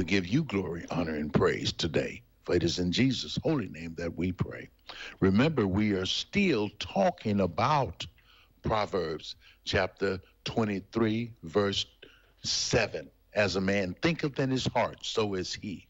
we give you glory, honor, and praise today. For it is in Jesus' holy name that we pray. Remember, we are still talking about Proverbs chapter 23, verse 7. As a man thinketh in his heart, so is he.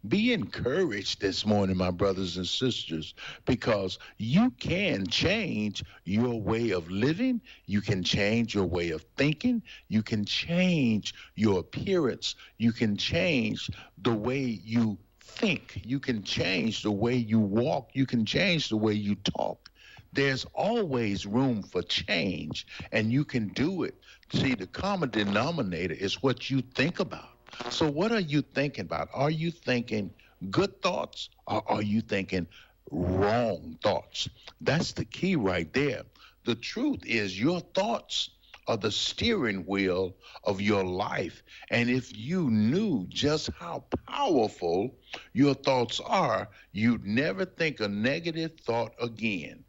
Be encouraged this morning, my brothers and sisters, because you can change your way of living. You can change your way of thinking. You can change your appearance. You can change the way you think. You can change the way you walk. You can change the way you talk. There's always room for change, and you can do it. See, the common denominator is what you think about. So what are you thinking about? Are you thinking good thoughts, or are you thinking wrong thoughts? That's the key right there. The truth is your thoughts are the steering wheel of your life. And if you knew just how powerful your thoughts are, you'd never think a negative thought again.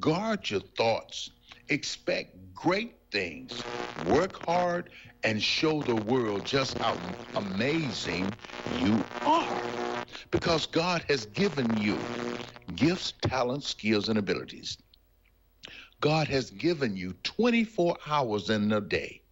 Guard your thoughts. Expect great things. Work hard and show the world just how amazing you are. Because God has given you gifts, talents, skills, and abilities. God has given you 24 hours in a day.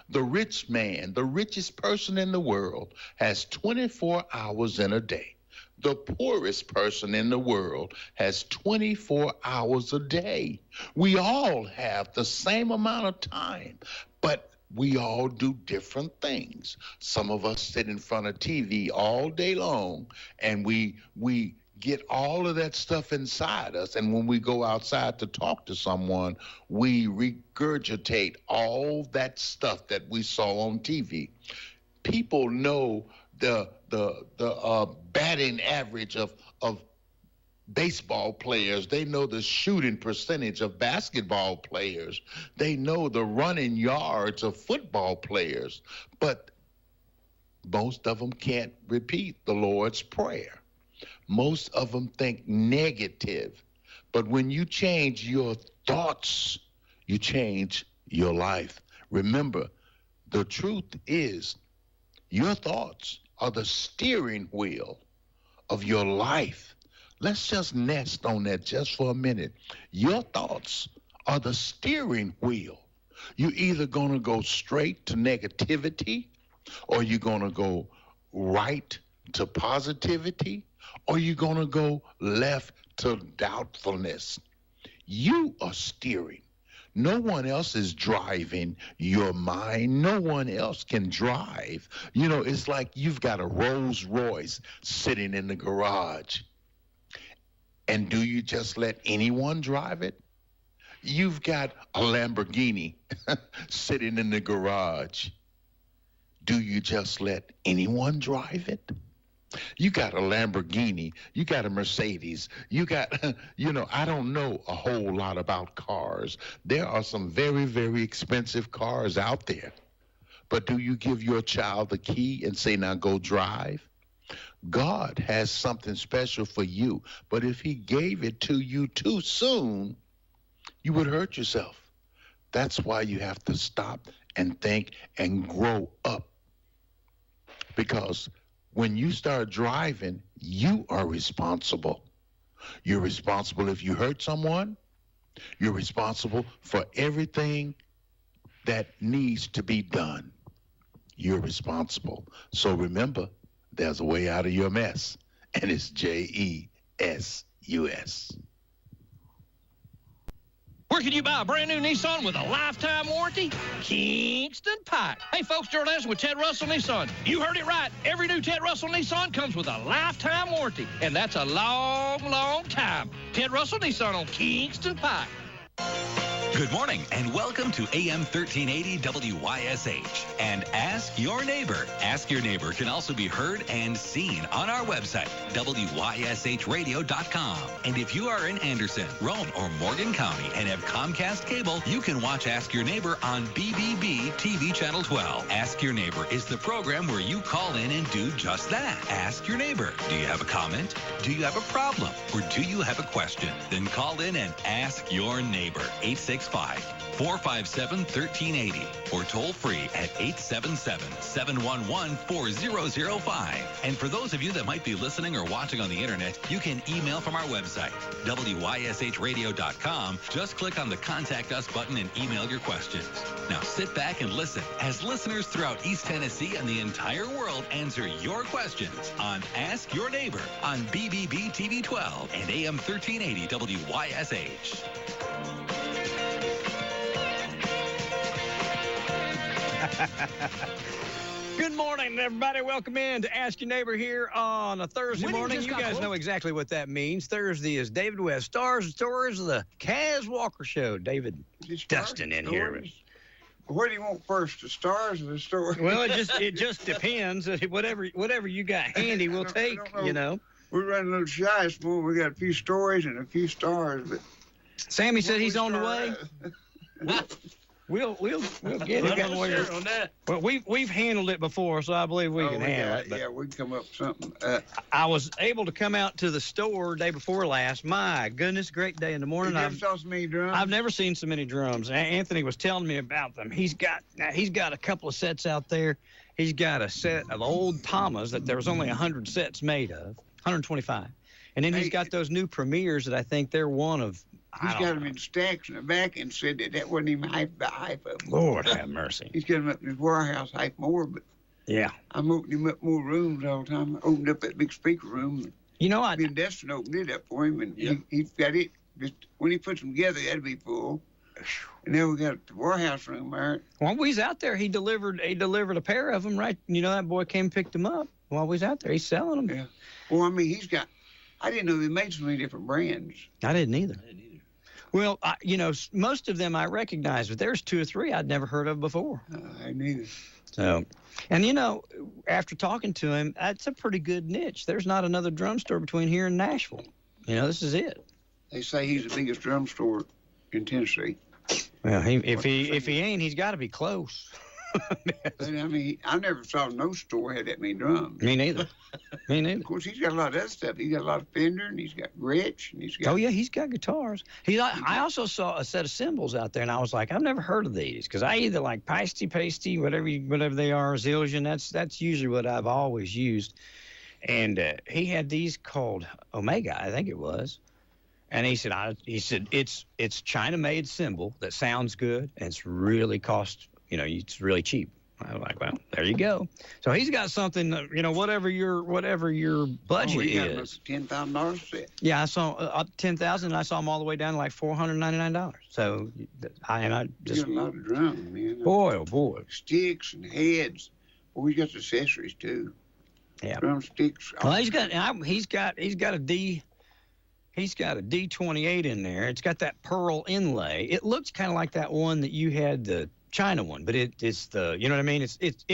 The rich man, the richest person in the world, has 24 hours in a day. The poorest person in the world has 24 hours a day. We all have the same amount of time, but we all do different things. Some of us sit in front of TV all day long, and we get all of that stuff inside us. And when we go outside to talk to someone, we regurgitate all that stuff that we saw on TV. People know the batting average of baseball players. They know the shooting percentage of basketball players. They know the running yards of football players. But most of them can't repeat the Lord's Prayer. Most of them think negative. But when you change your thoughts, you change your life. Remember, the truth is your thoughts are the steering wheel of your life. Let's just nest on that just for a minute. Your thoughts are the steering wheel. You're either going to go straight to negativity, or you're going to go right to positivity, or you're going to go left to doubtfulness. You are steering. No one else is driving your mind. No one else can drive. You know, it's like you've got a Rolls Royce sitting in the garage. And do you just let anyone drive it? You've got a Lamborghini sitting in the garage. Do you just let anyone drive it? You got a Lamborghini, you got a Mercedes, you got, I don't know a whole lot about cars. There are some very, very expensive cars out there. But do you give your child the key and say, now go drive? God has something special for you. But if he gave it to you too soon, you would hurt yourself. That's why you have to stop and think and grow up. Because when you start driving, you are responsible. You're responsible if you hurt someone. You're responsible for everything that needs to be done. You're responsible. So remember, there's a way out of your mess, and it's JESUS. Where can you buy a brand new Nissan with a lifetime warranty? Kingston Pike. Hey, folks, Gerald Anderson with Ted Russell Nissan. You heard it right. Every new Ted Russell Nissan comes with a lifetime warranty, and that's a long, long time. Ted Russell Nissan on Kingston Pike. Good morning and welcome to AM 1380 WYSH and Ask Your Neighbor. Ask Your Neighbor can also be heard and seen on our website, WYSHradio.com. And if you are in Anderson, Roane, or Morgan County and have Comcast cable, you can watch Ask Your Neighbor on BBB TV Channel 12. Ask Your Neighbor is the program where you call in and do just that. Ask Your Neighbor. Do you have a comment? Do you have a problem? Or do you have a question? Then call in and ask your neighbor. 866 457-1380 or toll free at 877-711-4005. And for those of you that might be listening or watching on the internet, you can email from our website, WYSHradio.com. Just click on the Contact Us button and email your questions. Now sit back and listen as listeners throughout East Tennessee and the entire world answer your questions on Ask Your Neighbor on BBB TV 12 and AM 1380 WYSH. Good morning, everybody. Welcome in to Ask Your Neighbor here on a Thursday morning. You guys know exactly what that means. Thursday is David West Stars and Stories of the Kaz Walker Show. David Dustin in here. What do you want first, the stars or the story? Well, it just depends. Whatever you got handy, we'll take. You know. We're running a little shy this morning. We got a few stories and a few stars, but Sammy said he's on the way. We'll get it on that. Well, we've handled it before, so I believe we can handle it. Yeah, we can come up with something. I was able to come out to the store day before last. My goodness, great day in the morning. You never saw so many drums? I've never seen so many drums. Anthony was telling me about them. He's got a couple of sets out there. He's got a set of old Tamas that there was only 100 sets made of, 125. And then he's got those new Premiers that I think they're one of. He's got them in stacks in the back and said that wasn't even half of them. Lord have mercy. He's got them up in his warehouse, half more, but yeah, I'm opening him up more rooms all the time. I opened up that big speaker room. You know, me and Destin opened it up for him, and he's got it. Just when he puts them together, that'd be full. And then we got the warehouse room there. While we was out there, he delivered a pair of them, right? You know, that boy came and picked them up while we was out there. He's selling them. Yeah. Well, I mean, I didn't know he made so many different brands. I didn't either. Well, most of them I recognize, but there's two or three I'd never heard of before. I neither. So, and after talking to him, that's a pretty good niche. There's not another drum store between here and Nashville. This is it. They say he's the biggest drum store in Tennessee. Well, if he ain't, he's got to be close. But, I mean, I never saw no store had that many drums. Me neither. Of course, he's got a lot of other stuff. He's got a lot of Fender, and he's got Gretsch, and he's got... Oh, yeah, he's got guitars. I also saw a set of cymbals out there, and I was like, I've never heard of these, because I either like pasty, whatever they are, Zildjian. That's usually what I've always used. And he had these called Omega, I think it was. And he said it's China-made cymbal that sounds good, and it's really it's really cheap. I was like, well, there you go. So he's got something, whatever your budget is. $10,000 a set. Yeah, I saw up to $10,000, and I saw them all the way down to like $499. So I just got a lot of drums, man. Boy, oh boy. Sticks and heads. Well, he's got accessories too. Yeah. Drumsticks. Well, he's got a D28 in there. It's got that pearl inlay. It looks kind of like that one that you had, the China one, but it's the, you know what I mean? It's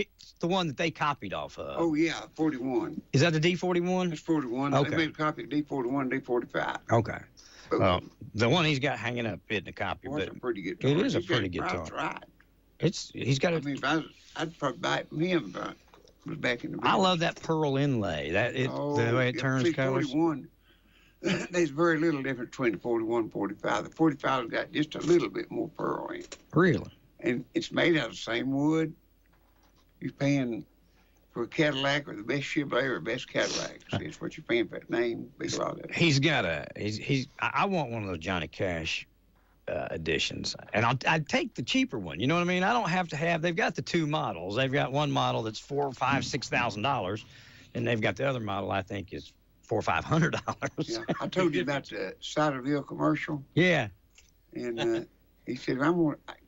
the one that they copied off of. Oh, yeah, 41. Is that the D41? It's 41. Okay. They made a copy of D41, D45. Okay. Well, the one he's got hanging up isn't a copy, but it's a pretty guitar. It is a pretty guitar. That's right. He's got a... I mean, I'd probably buy it from him if I was back in the business. I love that pearl inlay. The way it turns colors. 41. There's very little difference between the 41 and 45. The 45's got just a little bit more pearl in it. Really? And it's made out of the same wood. You're paying for a Cadillac or the best Chevrolet or the best Cadillac. See, it's what you're paying for that name. Big lot of it. I want one of those Johnny Cash editions, and I'd take the cheaper one. You know what I mean? I don't have to have. They've got the two models. They've got one model that's $4,000, $5,000, $6,000, and they've got the other model I think is $400 or $500. Yeah, I told you about the Ciderville commercial. Yeah. And he said,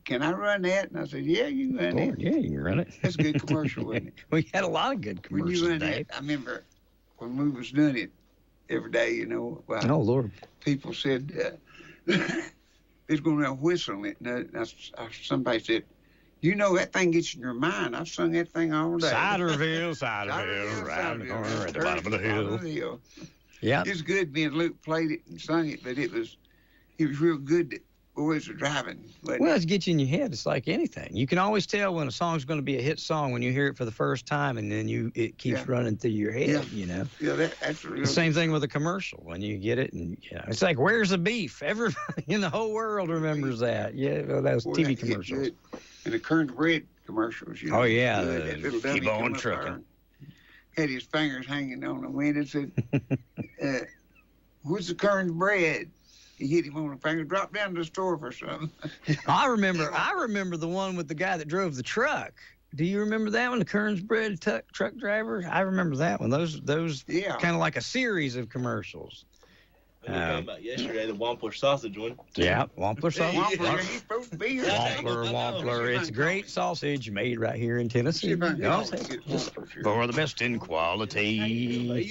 can I run that? And I said, yeah, you can run it. Yeah, you can run it. That's a good commercial, wasn't it? We had a lot of good commercials, when you run Dave. That, I remember when we was doing it every day, oh, Lord. People said, they's going around whistling it. And somebody said, that thing gets in your mind. I've sung that thing all day. Ciderville, right at the bottom of the hill. Yeah. It was good being Luke played it and sung it, but it was real good. boys are driving. But Well, it's get you in your head. It's like anything. You can always tell when a song's going to be a hit song when you hear it for the first time, and then it keeps running through your head. You know. Yeah, that's real. The same thing with a commercial. When you get it, and it's like, "Where's the beef?" Everybody in the whole world remembers that. Yeah, well, those TV commercials. And the Kern's Bread commercials. You know, oh yeah, that little keep dummy on trucking. Had his fingers hanging on the window and said, "Where's the Kern's Bread?" He hit him on the finger, dropped down to the store for something. I remember the one with the guy that drove the truck. Do you remember that one, the Kern's Bread truck driver? I remember that one. Those kind of like a series of commercials. We were talking about yesterday, the Wampler sausage one. Yeah, Wampler sausage. Wampler, he's supposed to be here. Wampler. It's great sausage made right here in Tennessee. For the best in quality.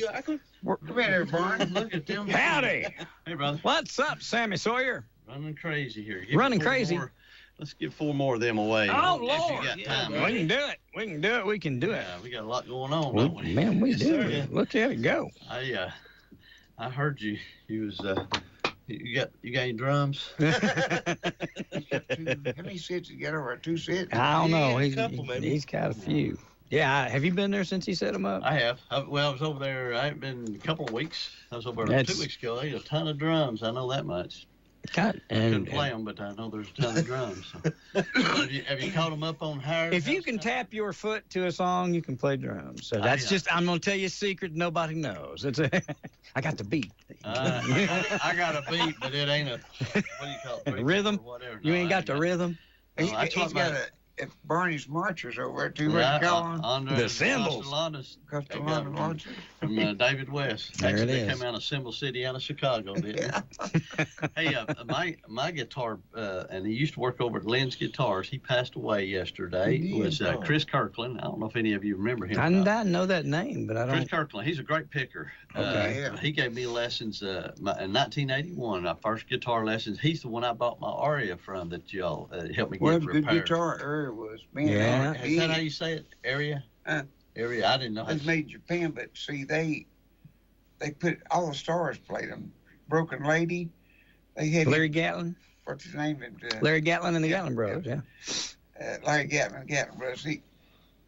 Come in there, Barn. Look at them. Howdy. Hey, brother. What's up, Sammy Sawyer? Running crazy here. Running crazy? Let's give 4 more of them away. Oh, if Lord. you got time. We can do it. We can do it. We can do it. Yeah, we got a lot going on, don't we? Man, we Yes, do. sir. Look at it go. I heard you. You was you got any drums? How many sets you got over? 2 sets? I don't know. a couple, maybe. He's got a few. Yeah. Have you been there since he set them up? I have. I was over there. I haven't been a couple of weeks. I was over there 2 weeks ago. They had a ton of drums. I know that much. I couldn't play them, but I know there's a ton of drums. So. have you caught them up on higher? If you can tap your foot to a song, you can play drums. So that's I'm going to tell you a secret nobody knows. I got the beat. I got a beat, but it ain't a, what do you call it? Rhythm? Or whatever. You ain't got the rhythm? He's got if Barney's Marchers over there too. What you call them? The cymbals. Castellano Marchers. From David West. There Actually, it they is. came out of Cymbal City out of Chicago, didn't they? Hey, my guitar, and he used to work over at Lynn's Guitars. He passed away yesterday. It was Chris Kirkland. I don't know if any of you remember him. I know that name, but I don't. Chris Kirkland. He's a great picker. Okay. He gave me lessons in 1981. My first guitar lessons. He's the one I bought my Aria from that y'all helped me get repaired. Good guitar Aria was. Man, Yeah. Is that how you say it? Area? Area. I didn't know. It's made in Japan, but see, they put all the stars played them. Broken Lady. They had Larry Gatlin? What's his name? Larry Gatlin and the Gatlin Brothers, yeah. Larry Gatlin, Gatlin Brothers.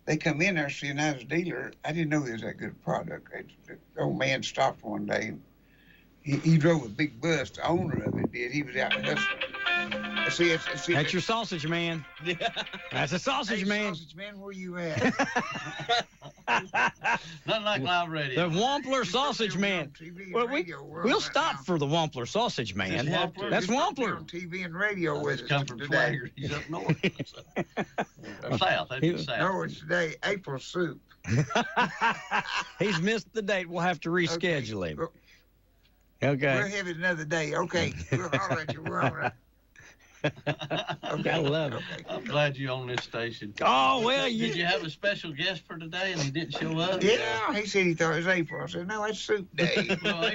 They come in there, see, and I was a dealer. I didn't know it was that good a product. The old man stopped one day. He drove a big bus. The owner of it did. He was out hustling. See, that's your sausage man. Yeah. That's a sausage man. Sausage man, where you at? Nothing like live radio. The Wampler sausage man. Well, we'll stop for the Wampler sausage man. That's Wampler. On TV and radio with us come from today. Swagger. He's up north. Or south. That'd be south. No, it's today. April soup. He's missed the date. We'll have to reschedule him. Okay. We'll have it another day. Okay. We'll holler at you. We're all right. Okay. I love it. I'm glad you're on this station. Oh, well, Did you have a special guest for today and he didn't show up? Yeah, he said he thought it was April. I said, no, it's soup day. Well,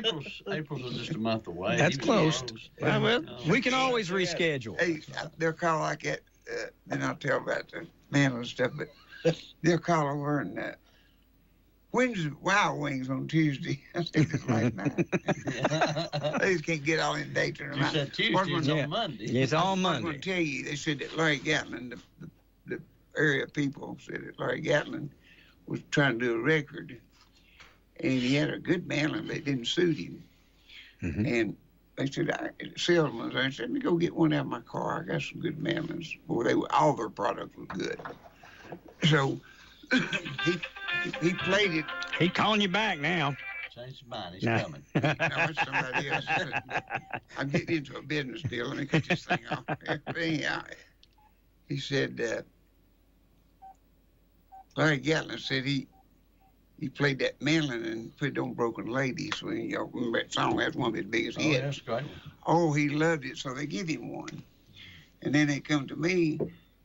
April's just a month away. That's close. Well, No. we can always reschedule. Hey, they'll call like that, and I'll tell about the man and stuff, but they'll call over and when's Wild Wings on Tuesday? I said, it's late night. They just can't get all in dates in their You mind. said Tuesday's on Monday. It's on I was Monday. going to tell you, they said that Larry Gatlin, the area people said that Larry Gatlin was trying to do a record, and he had a good mandolin, but it didn't suit him. Mm-hmm. And they said, salesman, I said, let me go get one out of my car. I got some good mandolins. Boy, all their products were good. So he played it. He calling you back now. Change his mind. He's No. coming. Now it's somebody else. I'm getting into a business deal. Let me cut this thing off. But anyhow, he said, Larry Gatlin said he played that mandolin and put it on Broken Lady. So y'all remember that song? That's one of his biggest Oh, hits. that's great. Oh, he loved it, so they give him one. And then they come to me,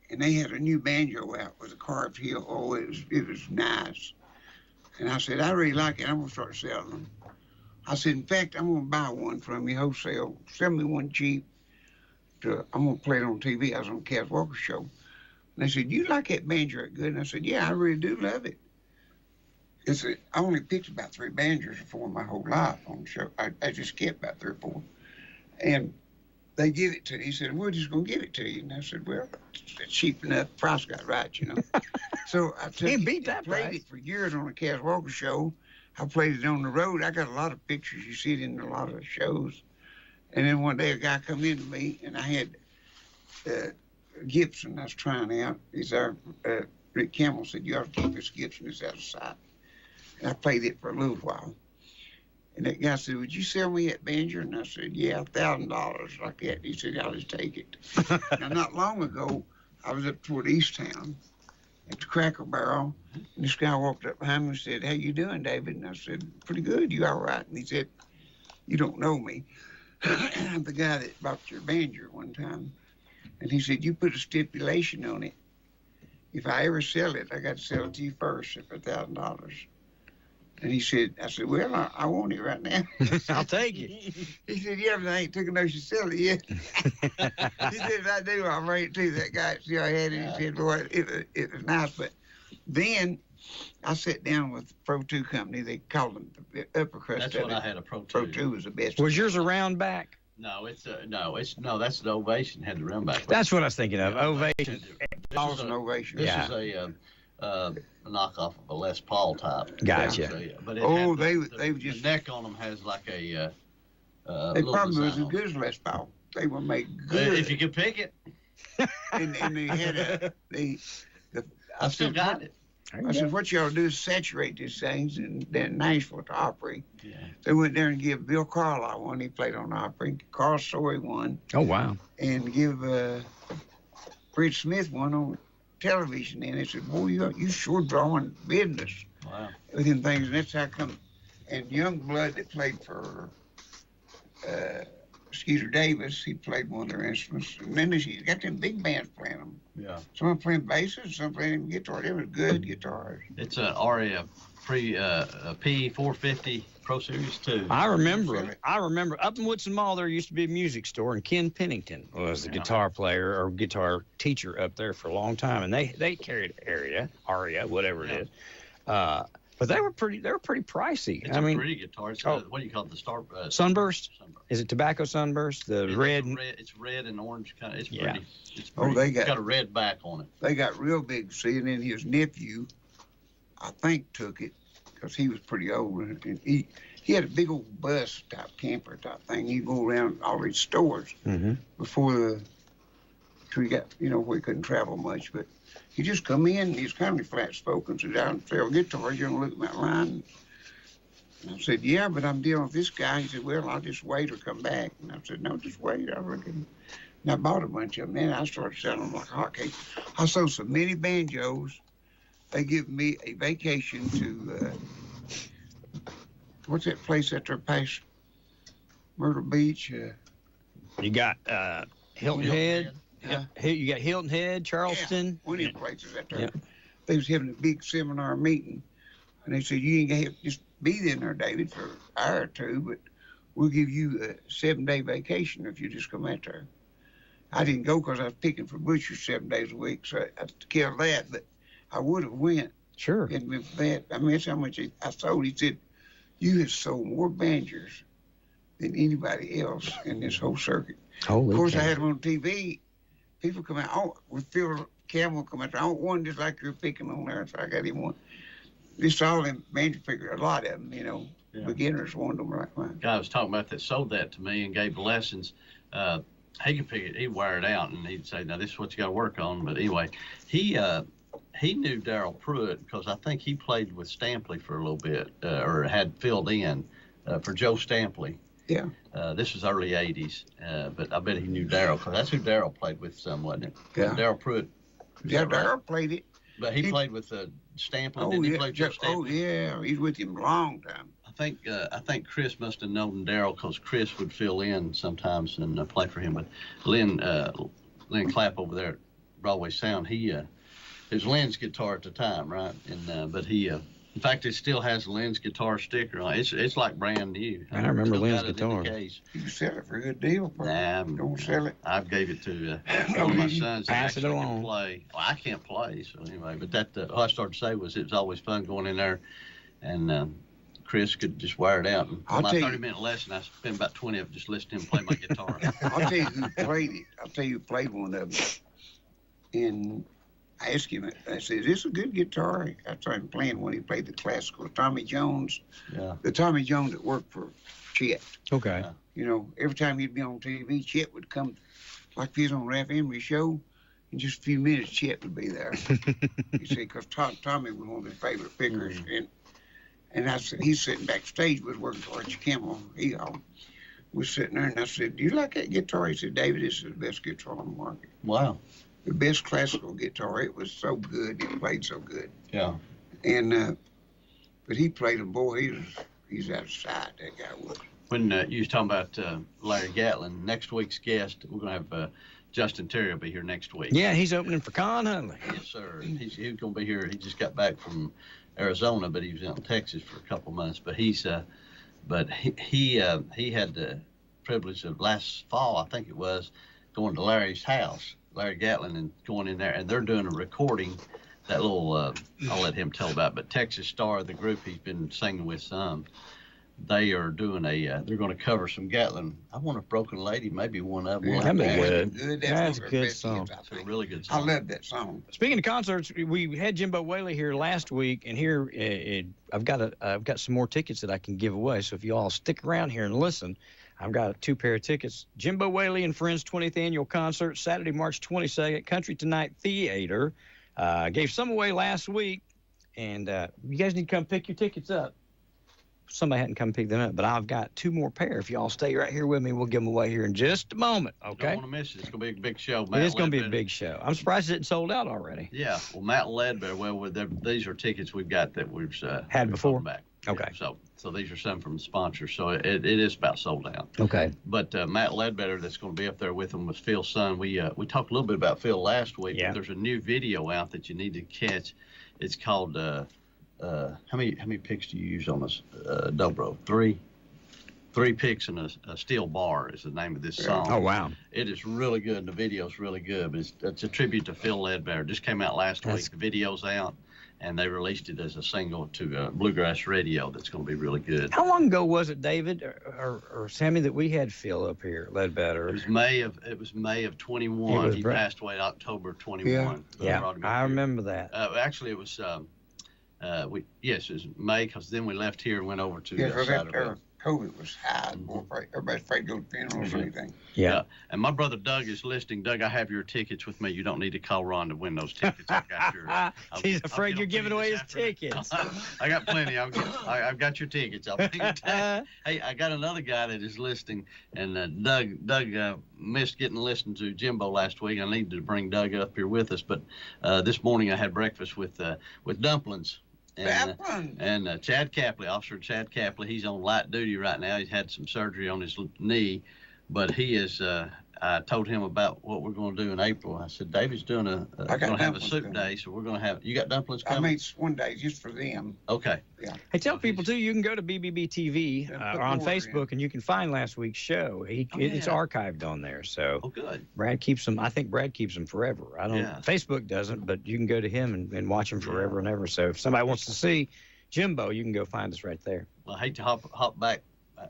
and they had a new banjo out with a carved heel. Oh, it was nice. And I said, I really like it. I'm going to start selling them. I said, in fact, I'm going to buy one from you wholesale. Sell me one cheap. I'm going to play it on TV. I was on the Cass Walker show. And they said, you like that banjo that good? And I said, yeah, I really do love it. I only picked about 3 banjos before my whole life on the show. I just kept about 3 or 4. And they give it to me. He said, we're just going to give it to you. And I said, well, it's cheap enough. Price got right, you know. So I took Can't it beat that and played price. it for years on the Cass Walker show. I played it on the road. I got a lot of pictures. You see it in a lot of the shows. And then one day a guy come in to me, and I had Gibson I was trying out. He's our, Rick Campbell said, you ought to keep this Gibson. It's out of sight. And I played it for a little while. And that guy said, would you sell me that banjo? And I said, yeah, $1,000 like that. He said, I'll just take it. Now, not long ago, I was up toward East Town at the Cracker Barrel, and this guy walked up behind me and said, how you doing, David? And I said, pretty good. You all right? And he said, you don't know me. I'm the guy that bought your banjo one time. And he said, you put a stipulation on it. If I ever sell it, I got to sell it to you first for $1,000. And he said, I said, well, I want it right now. I'll take it. He said, yeah, but I ain't took a notion to sell it yet. He said, if I do, I'll bring it to that guy. See, I had it. He said, boy, it was nice. But then I sat down with the Pro 2 company. They called them the upper crust. That's what I had, a Pro 2. Pro 2 was the best. Was yours a round back? No, that's the Ovation had the round back. That's what I was thinking of. Yeah, Ovation. This is an Ovation. This is a knockoff of a Les Paul type. Gotcha. So, yeah, but they just the neck on them has like a. They probably was as good as Les Paul. They were made good. If you could pick it. and they had I still got it. I said, what you ought to do is saturate these things. And then Nashville at the Opry, yeah. They went there and give Bill Carlisle one. He played on the Opry. Carl Story one. Oh, wow. And give Fred Smith one on television. And they said, boy, you sure drawing business. Wow. With them things. And that's how come. And Youngblood that played for Skeeter Davis, he played one of their instruments. And then you got them big bands playing them. Yeah. Some playing basses, some playing guitar. They were good guitars. It's an Aria P450 Pro Series 2. I remember up in Woodson Mall there used to be a music store, and Ken Pennington was the guitar player or guitar teacher up there for a long time, and they carried Aria, whatever it is. But they were pretty pricey. It's a pretty guitar. It's what do you call it? The Sunburst? Is it tobacco sunburst? The red. It's red and orange kind of. It's yeah. pretty. It's pretty. It's got a red back on it. They got real big. See, and then his nephew, I think, took it because he was pretty old, and he had a big old bus type camper type thing. He'd go around all these stores before he got where he couldn't travel much, but. He just come in, he's kind of flat-spoken, said, I don't sell guitars, you don't look at my line. And I said, yeah, but I'm dealing with this guy. He said, well, I'll just wait or come back. And I said, no, just wait, I reckon. And I bought a bunch of them, and I started selling them like hotcakes. I sold so many banjos, they give me a vacation to, what's that place out there past Myrtle Beach? You got Hilton Head. Yeah. You got Hilton Head, Charleston. Yeah, one of the places out there. Yeah. They was having a big seminar meeting, and they said, you ain't gonna have to just be there, David, for an hour or two, but we'll give you a 7-day vacation if you just come out there. I didn't go because I was picking for butchers 7 days a week, so I killed that, but I would have went. Sure. And with that, I mean, that's how much I sold. He said, you have sold more banjos than anybody else in this whole circuit. Holy of course, cow. I had them on TV. People come out, with Phil Campbell come out, I want one just like you're picking on there, so I got him one. Just all them banjo figures, a lot of them, beginners wanted them right now. Guy was talking about that sold that to me and gave lessons. He could pick it, he'd wear it out, and he'd say, now this is what you got to work on. But anyway, he knew Darrell Pruitt because I think he played with Stampley for a little bit, or had filled in for Joe Stampley. Yeah. This was early 80s, but I bet he knew Darrell because that's who Darrell played with some, wasn't it? Yeah. Darrell Pruitt. Yeah, Darrell played it. But he played with Stampley. Oh, didn't yeah. He played with Stampley? Oh, yeah. He's with him a long time. I think Chris must have known Darrell because Chris would fill in sometimes and play for him. But Lynn Clapp over there at Broadway Sound, it was Lynn's guitar at the time, right? And but he. In fact, it still has Lynn's guitar sticker on it. It's like brand new. I remember Lynn's guitar. You can sell it for a good deal. Nah, don't sell it. I gave it to one of my sons. Pass it along. Can play. Well, I can't play, so anyway. But that all I started to say was it was always fun going in there, and Chris could just wear it out. And I'll my tell you- 30-minute lesson, I spent about 20 of it just listening to him play my guitar. I'll tell you who played it. I'll tell you who played one of them. And I asked him, I said, is this a good guitar? I started playing when he played the classical. Tommy Jones. Yeah. The Tommy Jones that worked for Chet. Okay. You know, every time he'd be on TV, Chet would come, like if he was on Ralph Emery's show, in just a few minutes, Chet would be there. You see, because Tommy was one of his favorite pickers. And I said, he's sitting backstage, was working for Archie Kimmel. He was sitting there, and I said, do you like that guitar? He said, David, this is the best guitar on the market. Wow. The best classical guitar. It was so good. It played so good. Yeah. And, but he played them, boy, he's outside, that guy was. When you was talking about Larry Gatlin, next week's guest, we're going to have Justin Terry will be here next week. Yeah, he's opening for Con Huntley. Yes, sir. He's going to be here. He just got back from Arizona, but he was in Texas for a couple months. But he had the privilege of last fall, I think it was, going to Larry's house, Larry Gatlin, and going in there, and they're doing a recording. That little, I'll let him tell about, but Texas Star, the group he's been singing with some, they are doing they're going to cover some Gatlin. I want a Broken Lady, maybe one of them. That'd be good. That's a good song. It's a really good I song. love that song. Speaking of concerts, we had Jimbo Whaley here last week, and here I've got some more tickets that I can give away. So if you all stick around here and listen, I've got 2 pair of tickets. Jimbo Whaley and Friends 20th Annual Concert, Saturday, March 22nd, Country Tonight Theater. Gave some away last week, and you guys need to come pick your tickets up. Somebody hadn't come pick them up, but I've got 2 more pair. If y'all stay right here with me, we'll give them away here in just a moment, okay? Don't want to miss it. It's going to be a big show. It is going to be a big show. I'm surprised it didn't sold out already. Yeah. Well, Matt Ledbetter, these are tickets we've got that we've had before. Back. Okay. Yeah, so these are some from the sponsors. So it is about sold out. Okay. But Matt Ledbetter, that's going to be up there with him, was Phil's son. We talked a little bit about Phil last week. Yeah. But there's a new video out that you need to catch. It's called how many picks do you use on this dobro? 3 picks and a steel bar is the name of this song. Oh, wow. It is really good, and the video's really good. But it's a tribute to Phil Ledbetter. It just came out last week. The video's out, and they released it as a single to Bluegrass Radio. That's going to be really good. How long ago was it, David or Sammy, that we had Phil up here, Ledbetter? It was May of 21. He passed away October 21. Yeah, I remember that. Actually, it was it was May, because then we left here and went over to Saturday. COVID was high. Everybody's afraid to go to funerals or anything. Yeah. And my brother Doug is listening. Doug, I have your tickets with me. You don't need to call Ron to win those tickets. I got yours. He's afraid you're giving away his tickets. I got plenty. I've got your tickets. I'll bring you Hey, I got another guy that is listening, and Doug missed getting to listen to Jimbo last week. I needed to bring Doug up here with us, but this morning I had breakfast with dumplings. And Chad Capley, Officer Chad Capley, he's on light duty right now. He's had some surgery on his knee, but he is. I told him about what we're going to do in April. I said, David's going to have a soup day, so we're going to have. You got dumplings coming? I made one day just for them. Okay. Yeah. Hey, tell people too. You can go to BBB TV or on Facebook, and you can find last week's show. It's archived on there. So. Oh, good. Brad keeps them. I think Brad keeps them forever. I don't. Yeah. Facebook doesn't, but you can go to him and watch them forever and ever. So if somebody wants to see Jimbo, you can go find us right there. Well, I hate to hop back.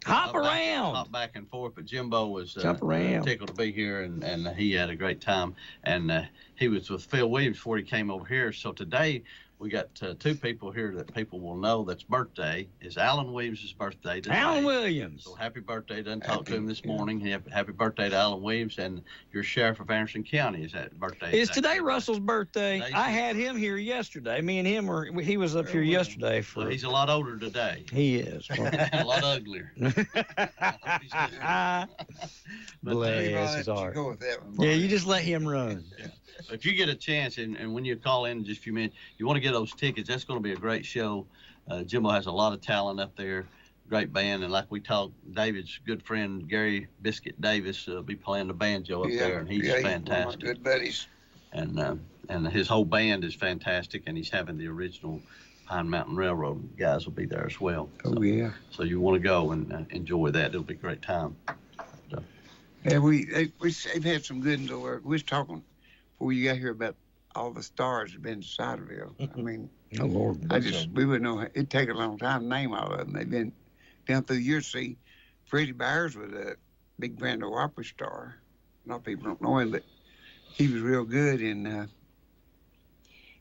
Hop around. Hop back and forth, but Jimbo was tickled to be here, and he had a great time. And he was with Phil Williams before he came over here. So today we got 2 people here that people will know that's birthday. Is Alan Williams' birthday today. Alan Williams. So happy birthday. Done talked to him this morning. Happy birthday to Alan Williams, and your sheriff of Anderson County is that birthday. It's today Russell's birthday. I had him here yesterday. Me and him he was up here yesterday for. Well, he's a lot older today. He is. A lot uglier. Bless his heart. Yeah, you just let him run. Yeah. If you get a chance, and when you call in just a few minutes, you want to get those tickets, that's going to be a great show. Jimbo has a lot of talent up there, great band, and like we talked, David's good friend, Gary Biscuit Davis, will be playing the banjo up there, and he's fantastic. One of my good buddies. And his whole band is fantastic, and he's having the original Pine Mountain Railroad guys will be there as well. So you want to go and enjoy that. It'll be a great time. So. Yeah, they've had some good ones over. We was talking before you got here about all the stars that have been in Ciderville. I mean, Oh, Lord. We wouldn't know. It'd take a long time to name all of them. They've been down through the years. See, Freddie Byers was a big Grand Ole Opry star. A lot of people don't know him, but he was real good. And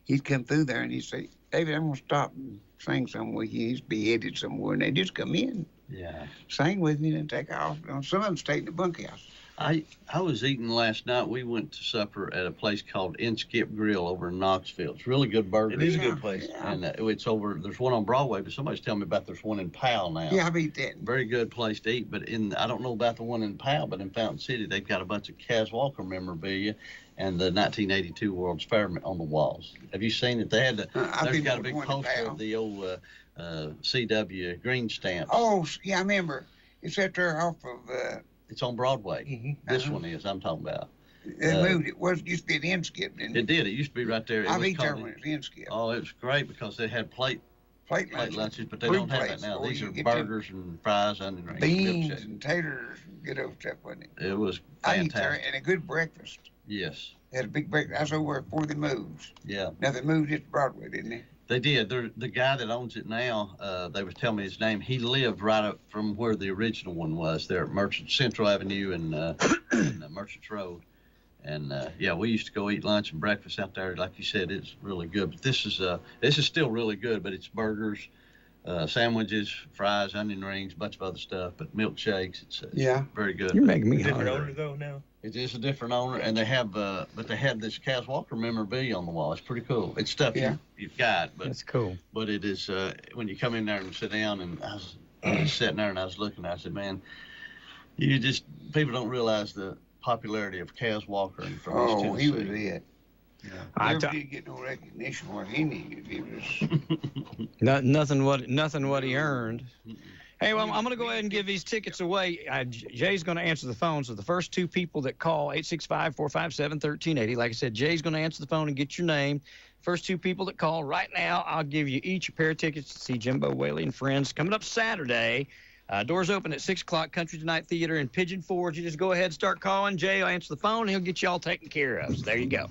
he'd come through there and he'd say, David, I'm going to stop and sing something with you. He'd be headed somewhere. And they'd just come in, sing with me, and take off. Some of them stayed in the bunkhouse. I was eating last night. We went to supper at a place called Inskip Grill over in Knoxville. It's really good burgers. It is a good place. Yeah. And it's over, there's one on Broadway, but somebody's telling me about there's one in Powell now. Yeah, I've eaten that. Very good place to eat. But I don't know about the one in Powell, but in Fountain City, they've got a bunch of Kaz Walker memorabilia and the 1982 World's Fair on the walls. Have you seen it? They had there's got a big poster of the old CW green stamps. Oh, yeah, I remember. It's up there off of... It's on Broadway. This one is, I'm talking about. They moved it. It used to be at Inskip, didn't it? It did. It used to be right there. I've eaten there when it was Inskip. Oh, it was great because they had plate lunches, but they don't have that now. These are burgers and fries, onion rings, beans and taters, and good old stuff, wasn't it? It was fantastic. I ate there, and a good breakfast. Yes. They had a big breakfast. I was over before they moved. Yeah. Now they moved it to Broadway, didn't they? They did. The guy that owns it now, they was telling me his name. He lived right up from where the original one was, there at Central Avenue and Merchants Road. And we used to go eat lunch and breakfast out there. Like you said, it's really good. But this is still really good. But it's burgers, sandwiches, fries, onion rings, a bunch of other stuff. But milkshakes, it's very good. You're making me different hungry. owner though now. It is a different owner, and they have this Kaz Walker memorabilia on the wall. It's pretty cool. It's stuff you've got, but that's cool. But it is when you come in there and sit down, and I was sitting there and I was looking. I said, man, people don't realize the popularity of Kaz Walker and from East Tennessee. He was it. Yeah. I didn't get no recognition what he needed. It was nothing what he earned. Hey, well, I'm going to go ahead and give these tickets away. Jay's going to answer the phone. So the first two people that call, 865-457-1380. Like I said, Jay's going to answer the phone and get your name. First two people that call right now, I'll give you each a pair of tickets to see Jimbo Whaley and Friends coming up Saturday. Doors open at 6 o'clock, Country Tonight Theater in Pigeon Forge. You just go ahead and start calling. Jay will answer the phone, and he'll get you all taken care of. So there you go.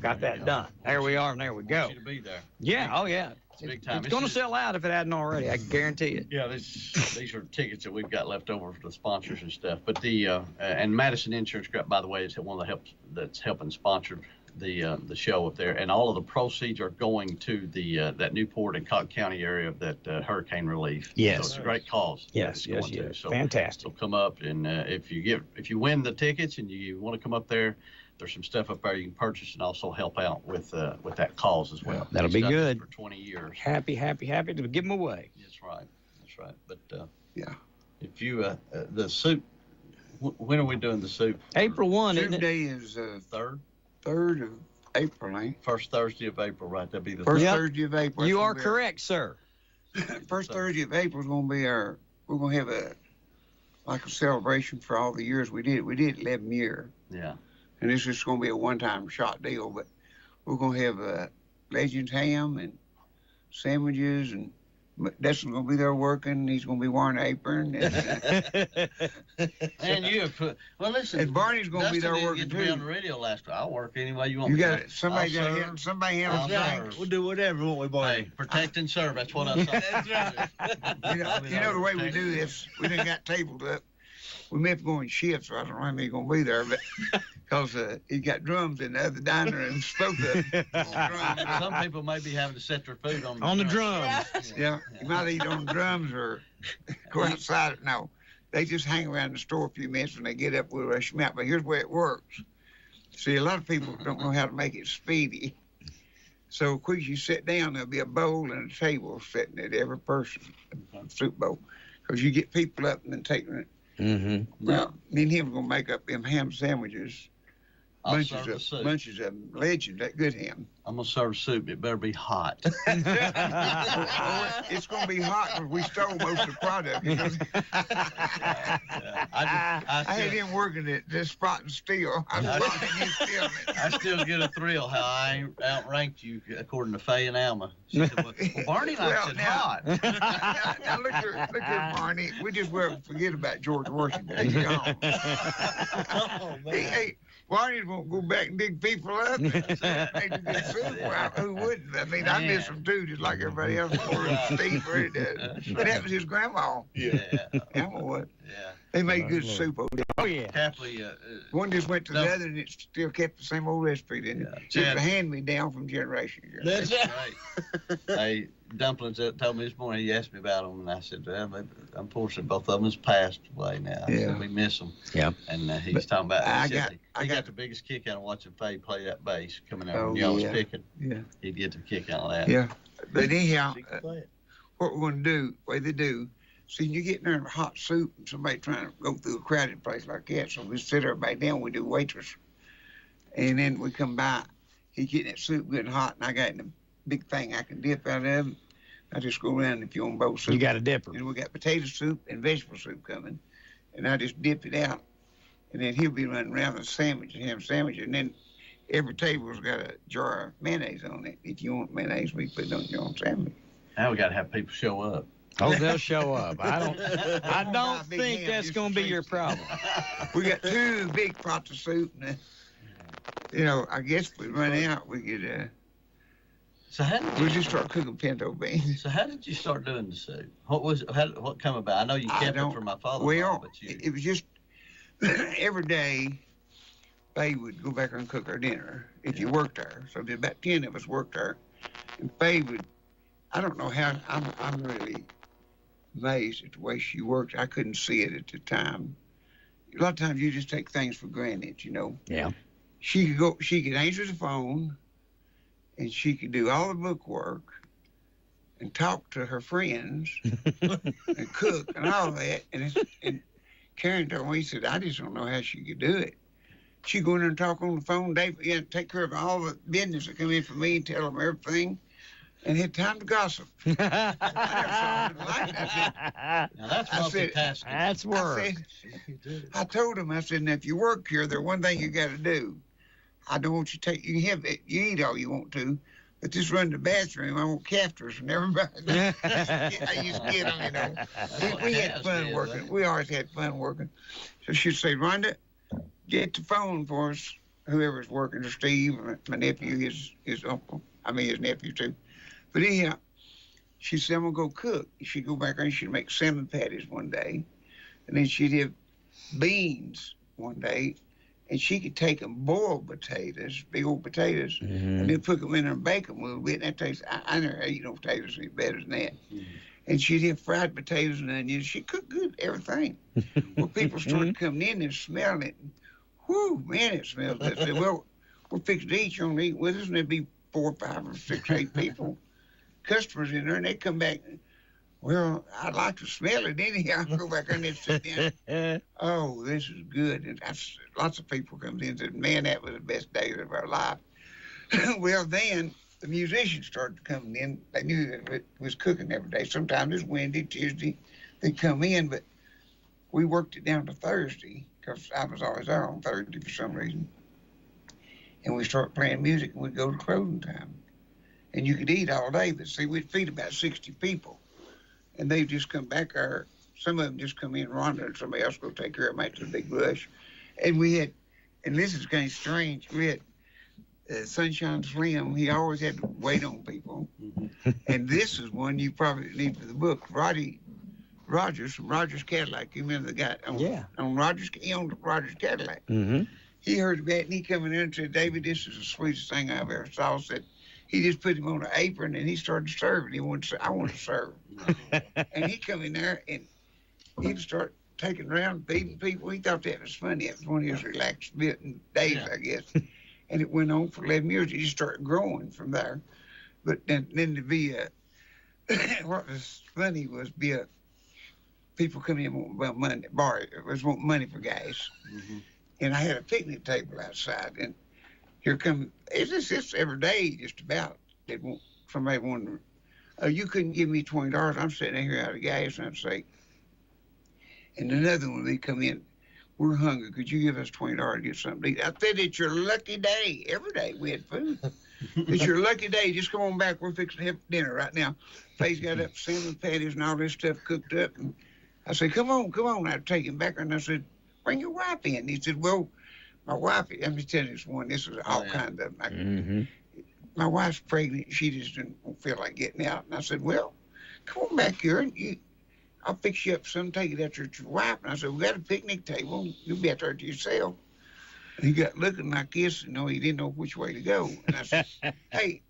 Got that done. There we are, and there we go. I want you to be there. Yeah, oh, yeah. Big time. It's going to sell out if it hadn't already. I can guarantee it. Yeah, these are tickets that we've got left over for the sponsors and stuff. But and Madison Insurance Group, by the way, is one of the that's helping sponsor the show up there, and all of the proceeds are going to that Newport and Cobb County area of that hurricane relief. Yes, so it's a great cause. Yes. So, fantastic. So come up, and if you win the tickets and you want to come up there, there's some stuff up there you can purchase and also help out with that cause as well. That'll be good. For 20 years. Happy to give them away. That's right. But if you the soup, when are we doing the soup? April 1. Soup Day is 3rd of April, ain't it? First Thursday of April, right? That'd be the first Thursday of April. You are correct, sir. First Thursday of April is going to be we're going to have a celebration for all the years we did it. We did it 11 years. Yeah. And this is going to be a one-time shot deal, but we're going to have Legends ham and sandwiches, and Dustin's going to be there working. He's going to be wearing an apron. And listen. And Barney's going to be there working too. Be on the radio last week. I'll work any way you want. You me got to. it. Somebody handles drinks. We'll do whatever, won't we, Barney? Hey, protect and serve. That's what I said. That's right. You know the way we do this. We done got tabled up. We may have to go in shifts, so I don't know how many going to be there, but because he got drums in the other diner and spoke up. Some people may be having to set their food on the drums. Yeah, you might eat on the drums or go outside. No, they just hang around the store a few minutes. When they get up, we'll rush them out. But here's the way it works. See, a lot of people don't know how to make it speedy. So quick as you sit down, there'll be a bowl and a table sitting at every person, a soup bowl, because you get people up and then take it. Mm-hmm. Well, me and him are going to make up them ham sandwiches. Bunches of them. Legend, that good ham. I'm going to serve soup. It better be hot. It's going to be hot because we stole most of the product. I had him working at this spot and steal. I still get a thrill how I outranked you according to Faye and Alma. She said, well, Barney likes it hot. Now look here, Barney. We just won't forget about George Washington. He's gone. Oh, man. Barney's won't go back and dig people up. Make a good soup. Well, who wouldn't? I mean, I miss them too, just like everybody else. Steve really does. But that was his grandma. Yeah. Grandma would. Yeah. They made good soup over there. Oh, yeah. Happily, One just went to the other, and it still kept the same old recipe, didn't it? It was a hand-me-down from generation to generation. That's right. Hey, Dumplings told me this morning, he asked me about them, and I said, well, unfortunately, both of them has passed away now. Yeah. So we miss them. Yeah. And he's talking about, I he got got the biggest kick out of watching Faye play that bass coming out Oh, when y'all was yeah. picking. Yeah. He'd get the kick out of that. Yeah. But anyhow, She could play it. what we're going to do, the way they do, see, you get in there in a hot soup and somebody trying to go through a crowded place like that, so we sit everybody down, we do waitress. And then we come by, he getting that soup good and hot, and I got in a big thing I can dip out of it. I just go around if you want both soup. You got a dipper. And we got potato soup and vegetable soup coming, and I just dip it out. And then he'll be running around with a sandwich and have a sandwich, and then every table's got a jar of mayonnaise on it. If you want mayonnaise, we put it on your own sandwich. Now we got to have people show up. Oh, they'll show up. I don't think that's going to be your problem. We got 2 big pots of soup, and I guess if we run out, we could. So how did We'll you, just start cooking pinto beans. so how did you start doing the soup? What come about? I know you kept it from my father. Well, but you. it was just every day. Faye would go back there and cook our dinner if you worked there. So there's about 10 of us worked there, and Faye would. I don't know how. I'm really amazed at the way she worked. I couldn't see it at the time. A lot of times you just take things for granted, Yeah. She could answer the phone, and she could do all the book work, and talk to her friends, and cook and all that. And Karen told me, he said, I just don't know how she could do it. She'd go in there and talk on the phone. Dave, take care of all the business that come in for me and tell them everything. And had time to gossip. Now that's multitasking. That's work. I told him, I said, now if you work here, there's one thing you got to do. I don't want you to take, you can have it, you eat all you want to, but just run to the bathroom. I want cafters and everybody. I used to get them, We had fun working. We always had fun working. So she'd say, Rhonda, get the phone for us, whoever's working, or Steve, or my nephew, his uncle, his nephew too. But anyhow, she said, I'm going to go cook. She'd go back there and she'd make salmon patties one day. And then she'd have beans one day. And she could take them boiled potatoes, big old potatoes, and then put them in there and bake them a little bit. And that tastes, I never ate no potatoes any better than that. And she'd have fried potatoes and onions. She cooked good, everything. Well, people started coming in and smelling it. Whew, man, it smells good. I said, well, we're fixing to eat. You want to eat with us? And there'd be 4, 5, or 6, 8 people. Customers in there, and they come back. Well, I'd like to smell it anyhow. I'll go back there and then sit down. Oh, this is good. And lots of people come in and said, man, that was the best day of our life. Well, then the musicians started coming in. They knew that it was cooking every day. Sometimes it's Wednesday, Tuesday. They'd come in, but we worked it down to Thursday because I was always there on Thursday for some reason. And we started playing music, and we'd go to closing time. And you could eat all day, but see, we'd feed about 60 people. And they'd just come back there. Some of them just come in, Rhonda, and somebody else go take care of them after the big rush. And we had, and this is kind of strange, we had Sunshine Slim. He always had to wait on people. And this is one you probably need for the book. Rogers from Rogers Cadillac. You remember the guy? On Rogers, he owned Rogers Cadillac. He heard about it, and he come in there and said, David, this is the sweetest thing I've ever saw. Said, he just put him on an apron, and he started serving. I want to serve. And he come in there, and he'd start taking around, feeding people. He thought that was funny. It was one of his relaxed days, I guess. And it went on for 11 years. It just started growing from there. But then to be what was funny was people come in and want money, want money for gas. And I had a picnic table outside, and here come, it's just every day, just about. Somebody wanted, you couldn't give me $20. I'm sitting here out of gas, and I'd say, and another one would come in, we're hungry. Could you give us $20 to get something to eat? I said, it's your lucky day. Every day we had food. It's your lucky day. Just come on back. We're fixing to have dinner right now. Faye's got up salmon patties and all this stuff cooked up. And I said, come on. I'd take him back, and I said, bring your wife in. He said, well, My wife, let me tell you this one. This is all kinds of. My wife's pregnant. She just didn't feel like getting out. And I said, well, come on back here and I'll fix you up some, take it out to your wife. And I said, we got a picnic table. You'll be out there to yourself. And he got looking like this, and he didn't know which way to go. And I said, hey,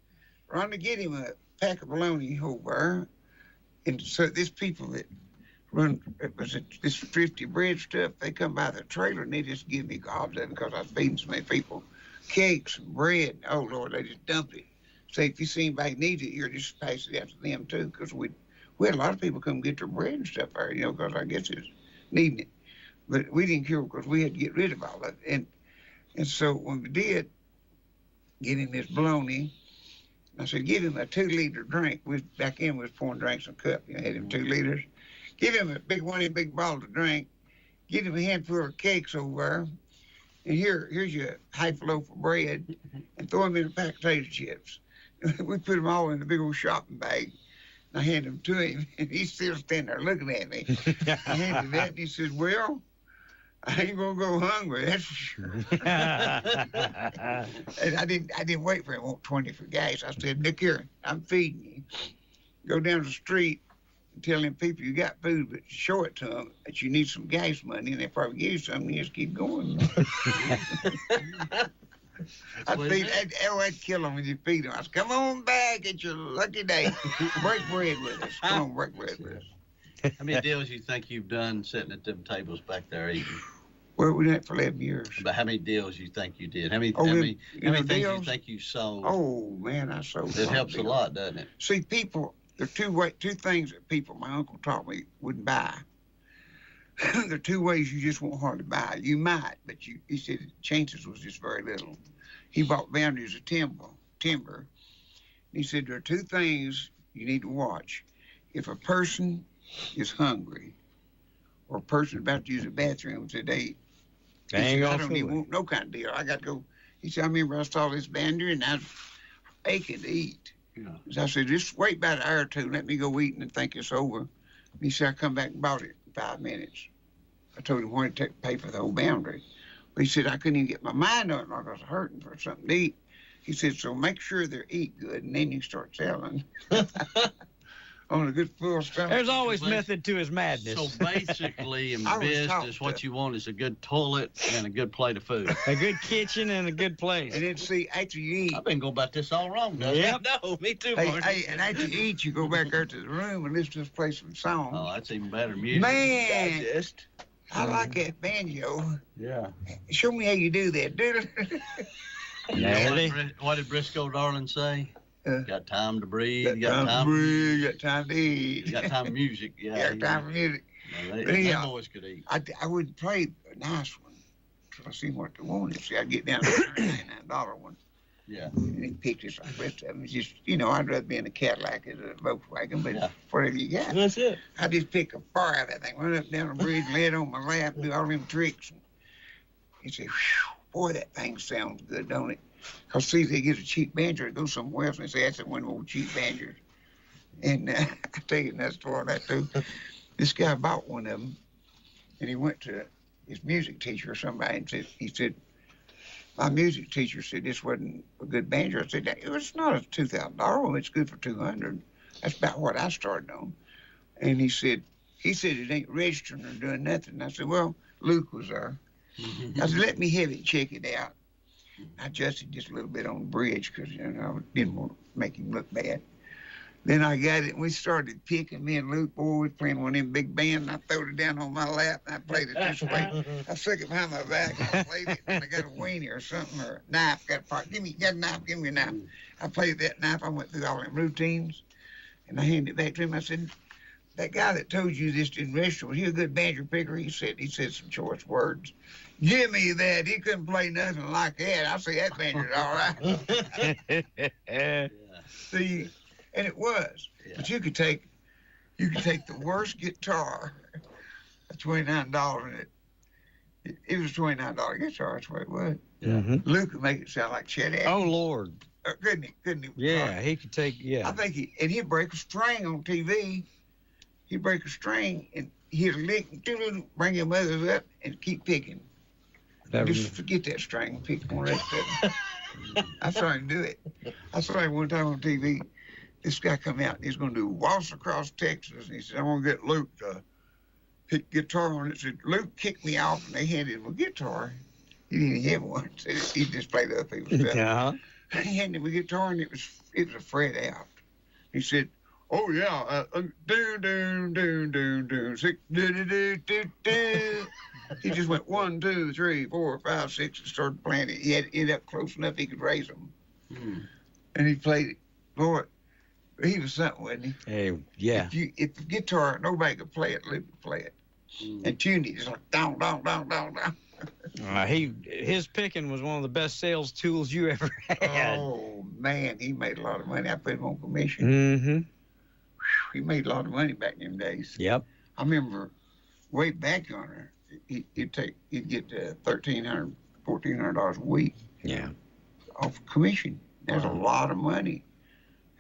Rhonda, get him a pack of bologna over. And so these people that run this thrifty bread stuff, they come by the trailer and they just give me gobs of it because I was feeding so many people cakes and bread. Oh, Lord, they just dumped it. Say, if you see anybody needs it, you're just pass it out to them, too, because we had a lot of people come get their bread and stuff there, because I guess it's needing it. But we didn't care because we had to get rid of all of it. And so when we did get him this bologna, I said, give him a 2-liter drink. Back in, we was pouring drinks in a cup. Had him 2 liters. Give him a big bottle to drink. Give him a handful of cakes over there. And here's your half a loaf of bread. And throw him in a pack of potato chips. We put them all in a big old shopping bag. And I handed them to him. And he's still standing there looking at me. I handed that, and he said, well, I ain't gonna go hungry, that's for sure. And I didn't wait for him. I want 20 for gas. I said, look here, I'm feeding you. Go down the street and tell them people you got food, but show it to them that you need some gas money, and they'll probably give you something. And you just keep going. I'd kill them when you feed them. I said, come on back, it's your lucky day. Break bread with us. Come on, break bread with us. How many deals you think you've done sitting at them tables back there eating? Well, we did it for 11 years. But how many deals you think you did? How many things you think you sold? Oh, man, I sold. It helps a lot, doesn't it? See, people, there are two things that people, my uncle taught me, wouldn't buy. There are 2 ways you just won't hardly buy. You might, but he said the chances was just very little. He bought boundaries of timber. And he said there are 2 things you need to watch. If a person is hungry, or a person about to use a bathroom today, I don't even want no kind of deal. I got to go. He said, I remember I saw this boundary and I was aching to eat. Yeah. So I said, just wait about an hour or 2, let me go eat and think it's over. And he said, I come back and bought it in 5 minutes. I told him what it took to pay for the whole boundary. But he said, I couldn't even get my mind on it like I was hurting for something to eat. He said, so make sure they eat good and then you start selling. On a good full stomach. There's always method to his madness. So basically, in business, what you want is a good toilet and a good plate of food. A good kitchen and a good place. And then see, after you eat. I've been going about this all wrong, doesn't it? No, me too, Hey, and after you eat, you go back there to the room and listen to us play some songs. Oh, that's even better music. Man, I like that banjo. Yeah. Show me how you do that. What did Briscoe Darling say? Got time to breathe. Got time to breathe. Got time to eat. Got time for music. Yeah. Got time for music. Them boys could eat. I would play a nice one until I see what they wanted. See, I'd get down to the $99 one. Yeah. And then pick this like the rest of them. It's just, I'd rather be in a Cadillac as a Volkswagen, but whatever you got. That's it. I just pick a fire out of that thing, run up down the bridge, lay it on my lap, do all them tricks. And you say, boy, that thing sounds good, don't it? Because, see, they get a cheap banjo, they go somewhere else, and they say, that's one of those cheap banjos. And I tell you another story on that, too. This guy bought one of them, and he went to his music teacher or somebody, and he said, my music teacher said this wasn't a good banjo. I said, it's not a $2,000 one, it's good for $200. That's about what I started on. And he said it ain't registering or doing nothing. I said, well, Luke was there. I said, let me have it, check it out. I adjusted just a little bit on the bridge because, I didn't want to make him look bad. Then I got it, and we started picking. Me and Luke, boy, we playing one of them big bands, and I throwed it down on my lap, and I played it this way. I stuck it behind my back, and I played it, and I got a weenie or something, or a knife. Got a knife, give me a knife. I played that knife. I went through all them routines, and I handed it back to him. I said, that guy that told you this didn't register, was he a good banjo picker? He said some choice words. Give me that. He couldn't play nothing like that. I say that banjo's all right. See, and it was. Yeah. But you could take the worst guitar at $29 and it was a $29 guitar, that's what it was. Mm-hmm. Luke could make it sound like Chet Atkins. Oh Lord. Couldn't he? Yeah, he could take, yeah. I think he'd break a string on TV. He'd break a string and he'd lick, bring your mothers up and keep picking. Just forget that string, pick one rest of it. I saw him do it. I saw him one time on TV. This guy come out, he's going to do Waltz Across Texas. And he said, I'm going to get Luke to pick guitar on it. Said, Luke kicked me off, and they handed him a guitar. He didn't have one. So he just played other people's stuff. Uh-huh. He handed him a guitar, and it was a fret out. He said, oh, yeah, doon, doon, doon, doon, doon, six, do, do, do, do, do. He just went 1, 2, 3, 4, 5, 6, and started playing it. He had it up close enough he could raise them. And he played it. Boy, he was something, wasn't he? Hey, yeah. If the guitar, nobody could play it, Luke could play it. And tune it, just like down, down, down, down, down. His picking was one of the best sales tools you ever had. Oh, man, he made a lot of money. I put him on commission. Mm-hmm. He made a lot of money back in them days. Yep. I remember way back on her, he'd get $1,300, $1,400 a week. Yeah. Off commission. That's a lot of money.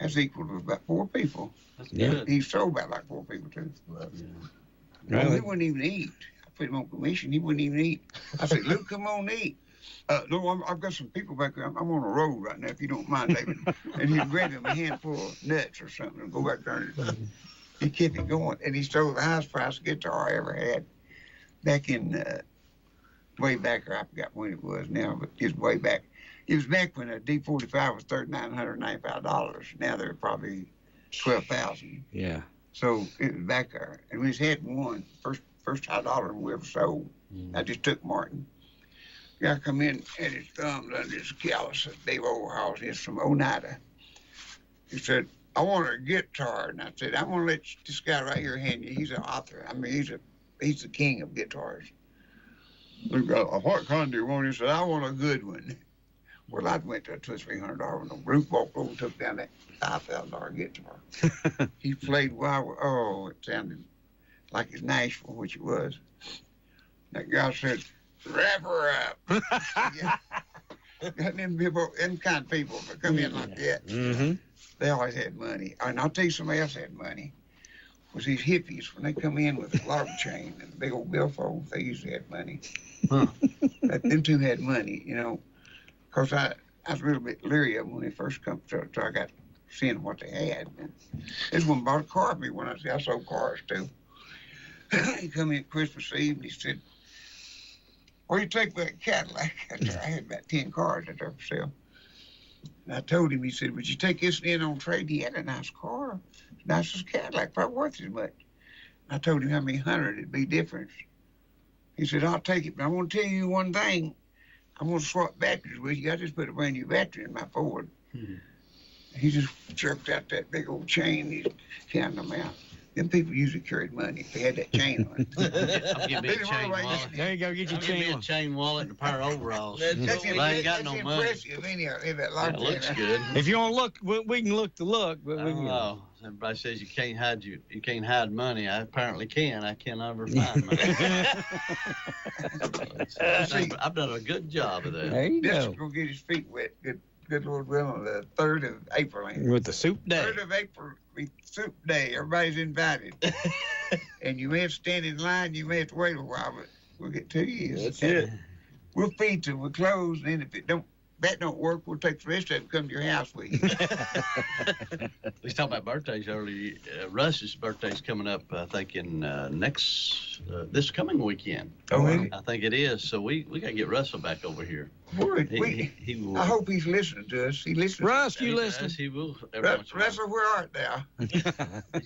That's equal to about 4 people. That's good. He sold about like 4 people too. Really? He wouldn't even eat. I put him on commission. He wouldn't even eat. I said, Luke, come on, eat. No, I've got some people back there. I'm on a road right now, if you don't mind, David. And he'd grab him a handful of nuts or something and go back there. And he kept it going. And he sold the highest price guitar I ever had back in, way back, or I forgot when it was now, but just way back. It was back when a D45 was $3,995. Now they're probably $12,000. Yeah. So it was back there. And we just had one, first high dollar we ever sold. I just took Martin. Guy come in, had his thumbs under his callus at Dave Overhaul's. He's from Oneida. He said, I want a guitar. And I said, I'm going to let this guy right here hand you. He's an author. I mean, he's the king of guitars. What kind do you want? He said, I want a good one. Well, I went to a $200 or $300 one. Bruce walked over and took down that $5,000 guitar. He played while, it sounded like it's Nashville, which it was. That guy said, wrap her up. Yeah. Got them kind of people that come in like that. Mm-hmm. They always had money. And I'll tell you somebody else had money. Was these hippies, when they come in with a log chain and a big old billfold, they usually had money. Them two had money, you know. Because I was a little bit leery of them when they first come, so I got seeing what they had. And this one bought a car for me when I sold cars too. He come in Christmas Eve and he said, where do you take that Cadillac? I had about 10 cars out there for sale. And I told him, he said, would you take this in on trade? He had a nice car. Nice as a Cadillac, probably worth as much. I told him how many hundred it'd be difference. He said, I'll take it, but I want to tell you one thing. I'm going to swap batteries with you. I just put a brand new battery in my Ford. He just jerked out that big old chain. He's counting them out. Them people usually carried money if they had that chain on it. I'll give me a chain wallet. There you go, get your chain. Give me a chain wallet and a pair of overalls. That's I ain't got no money. Impressive, anyhow. That looks good. If you want to look, we can look the look. But we can. Oh, everybody says you can't hide money. I apparently can. I can never find money. I've done a good job of that. There you This go. is going to get his feet wet. Good Lord willing, the 3rd of April. With the soup day. 3rd of April, soup day. Everybody's invited. And you may have to stand in line. You may have to wait a while, but we'll get to you. That's it. We'll feed till we're closed, and then if that don't work, we'll take the rest of it and come to your house with you. We was talking about birthdays earlier. Russ's birthday's coming up, I think, in this coming weekend. Oh, really? I think it is. So we got to get Russell back over here. He will. I hope he's listening to us. He listens. Russ, you listen. He will. Every once in a while. Russell, where art thou? He's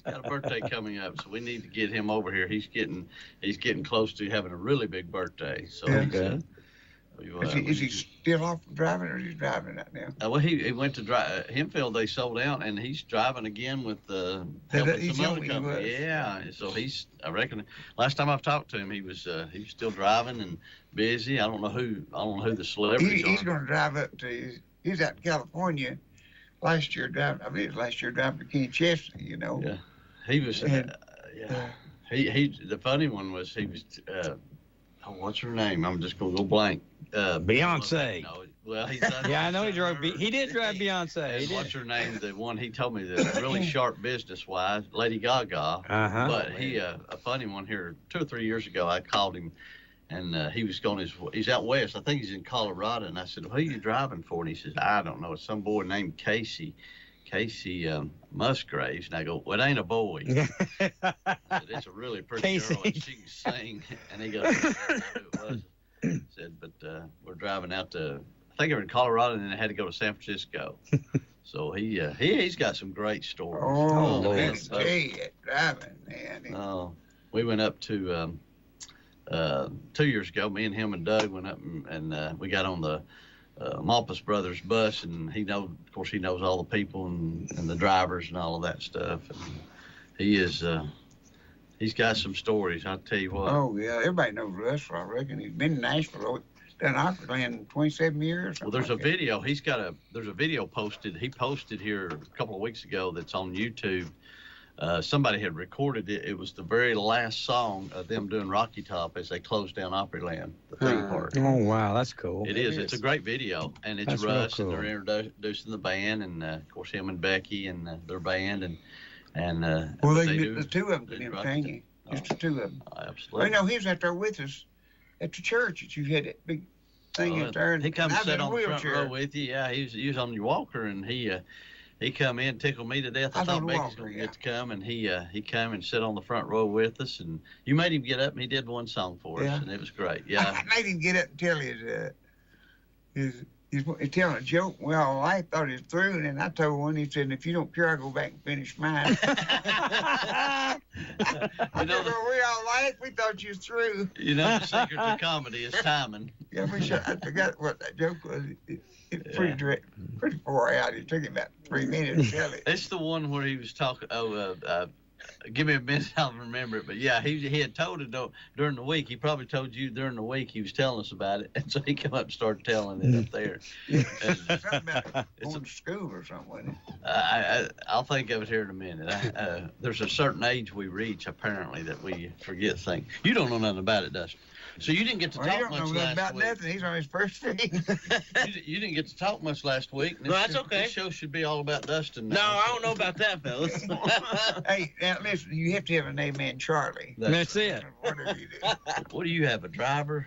got a birthday coming up, so we need to get him over here. He's getting close to having a really big birthday. So Okay. Is he still off driving, or is he driving right now? Well, he went to drive. Hempfield, they sold out, and he's driving again with helping some other company. Yeah, so I reckon. Last time I've talked to him, he was still driving and busy. I don't know who the celebrities are. He's going to drive up to. He's out in California last year driving. I mean, it was last year driving to King Chester. You know. Yeah, he was. He the funny one was he was. What's her name? I'm just gonna go blank. Beyonce. No, well, he's yeah, I know he drove. He did drive Beyonce. He did. What's her name? The one he told me that's really sharp business-wise, Lady Gaga. Uh-huh. But he, a funny one here. 2 or 3 years ago, I called him. And he was going he's out west. I think he's in Colorado. And I said, "Who are you driving for?" And he says, "I don't know. It's some boy named Casey Musgraves." And I go, "Well, it ain't a boy." I said, "It's a really pretty girl, and she can sing." And he goes, "I knew it was." I said, "But we're driving out to, I think they were in Colorado, and then they had to go to San Francisco." So he's got some great stories. Oh, Lord. Driving, man. Oh, we went up to 2 years ago. Me and him and Doug went up and we got on the Malpas Brothers bus, and of course he knows all the people and the drivers and all of that stuff. And he's got some stories. I'll tell you what. Oh yeah, everybody knows Russ. I reckon he's been in Nashville, done Opryland 27 years. Well, there's a video. There's a video posted. He posted here a couple of weeks ago that's on YouTube. Somebody had recorded it. It was the very last song of them doing Rocky Top as they closed down Opryland, the theme park. Oh, wow, that's cool. It is. It's a great video, and it's Russ, cool. And they're introducing the band, and of course him and Becky and their band, and well, the two of them can entertain you. Just the two of them. Absolutely. Well, he was out there with us at the church that you had that big thing out there. He come and sat on the front row with you. Yeah, he was on your walker, and he come in, tickled me to death. I thought Becky's going to get to come, and he came and sat on the front row with us, and you made him get up, and he did one song for us, and it was great. Yeah, I made him get up and tell he's telling a joke. Well, I thought he was through, and then I told one. He said, "If you don't care, I'll go back and finish mine." I said, "Well, we all laughed. We thought you was through." You know, the secret to comedy is timing. Yeah, I forgot what that joke was. It's pretty far out. It took him about 3 minutes to tell it. It's the one where he was talking. Give me a minute, I'll remember it. But yeah, he had told it during the week. He probably told you during the week. He was telling us about it, and so he came up and started telling it up there. Something about going to school or something, wasn't it? I'll think of it here in a minute. There's a certain age we reach, apparently, that we forget things. You don't know nothing about it, Dustin. So you didn't get to talk much last week. He don't know about nothing. He's on his first thing. You didn't get to talk much last week. No, that's okay. This show should be all about Dustin now. No, I don't know about that, fellas. Hey, now listen, you have to have a name, man, Charlie. That's it. Whatever you do. What do you have, a driver?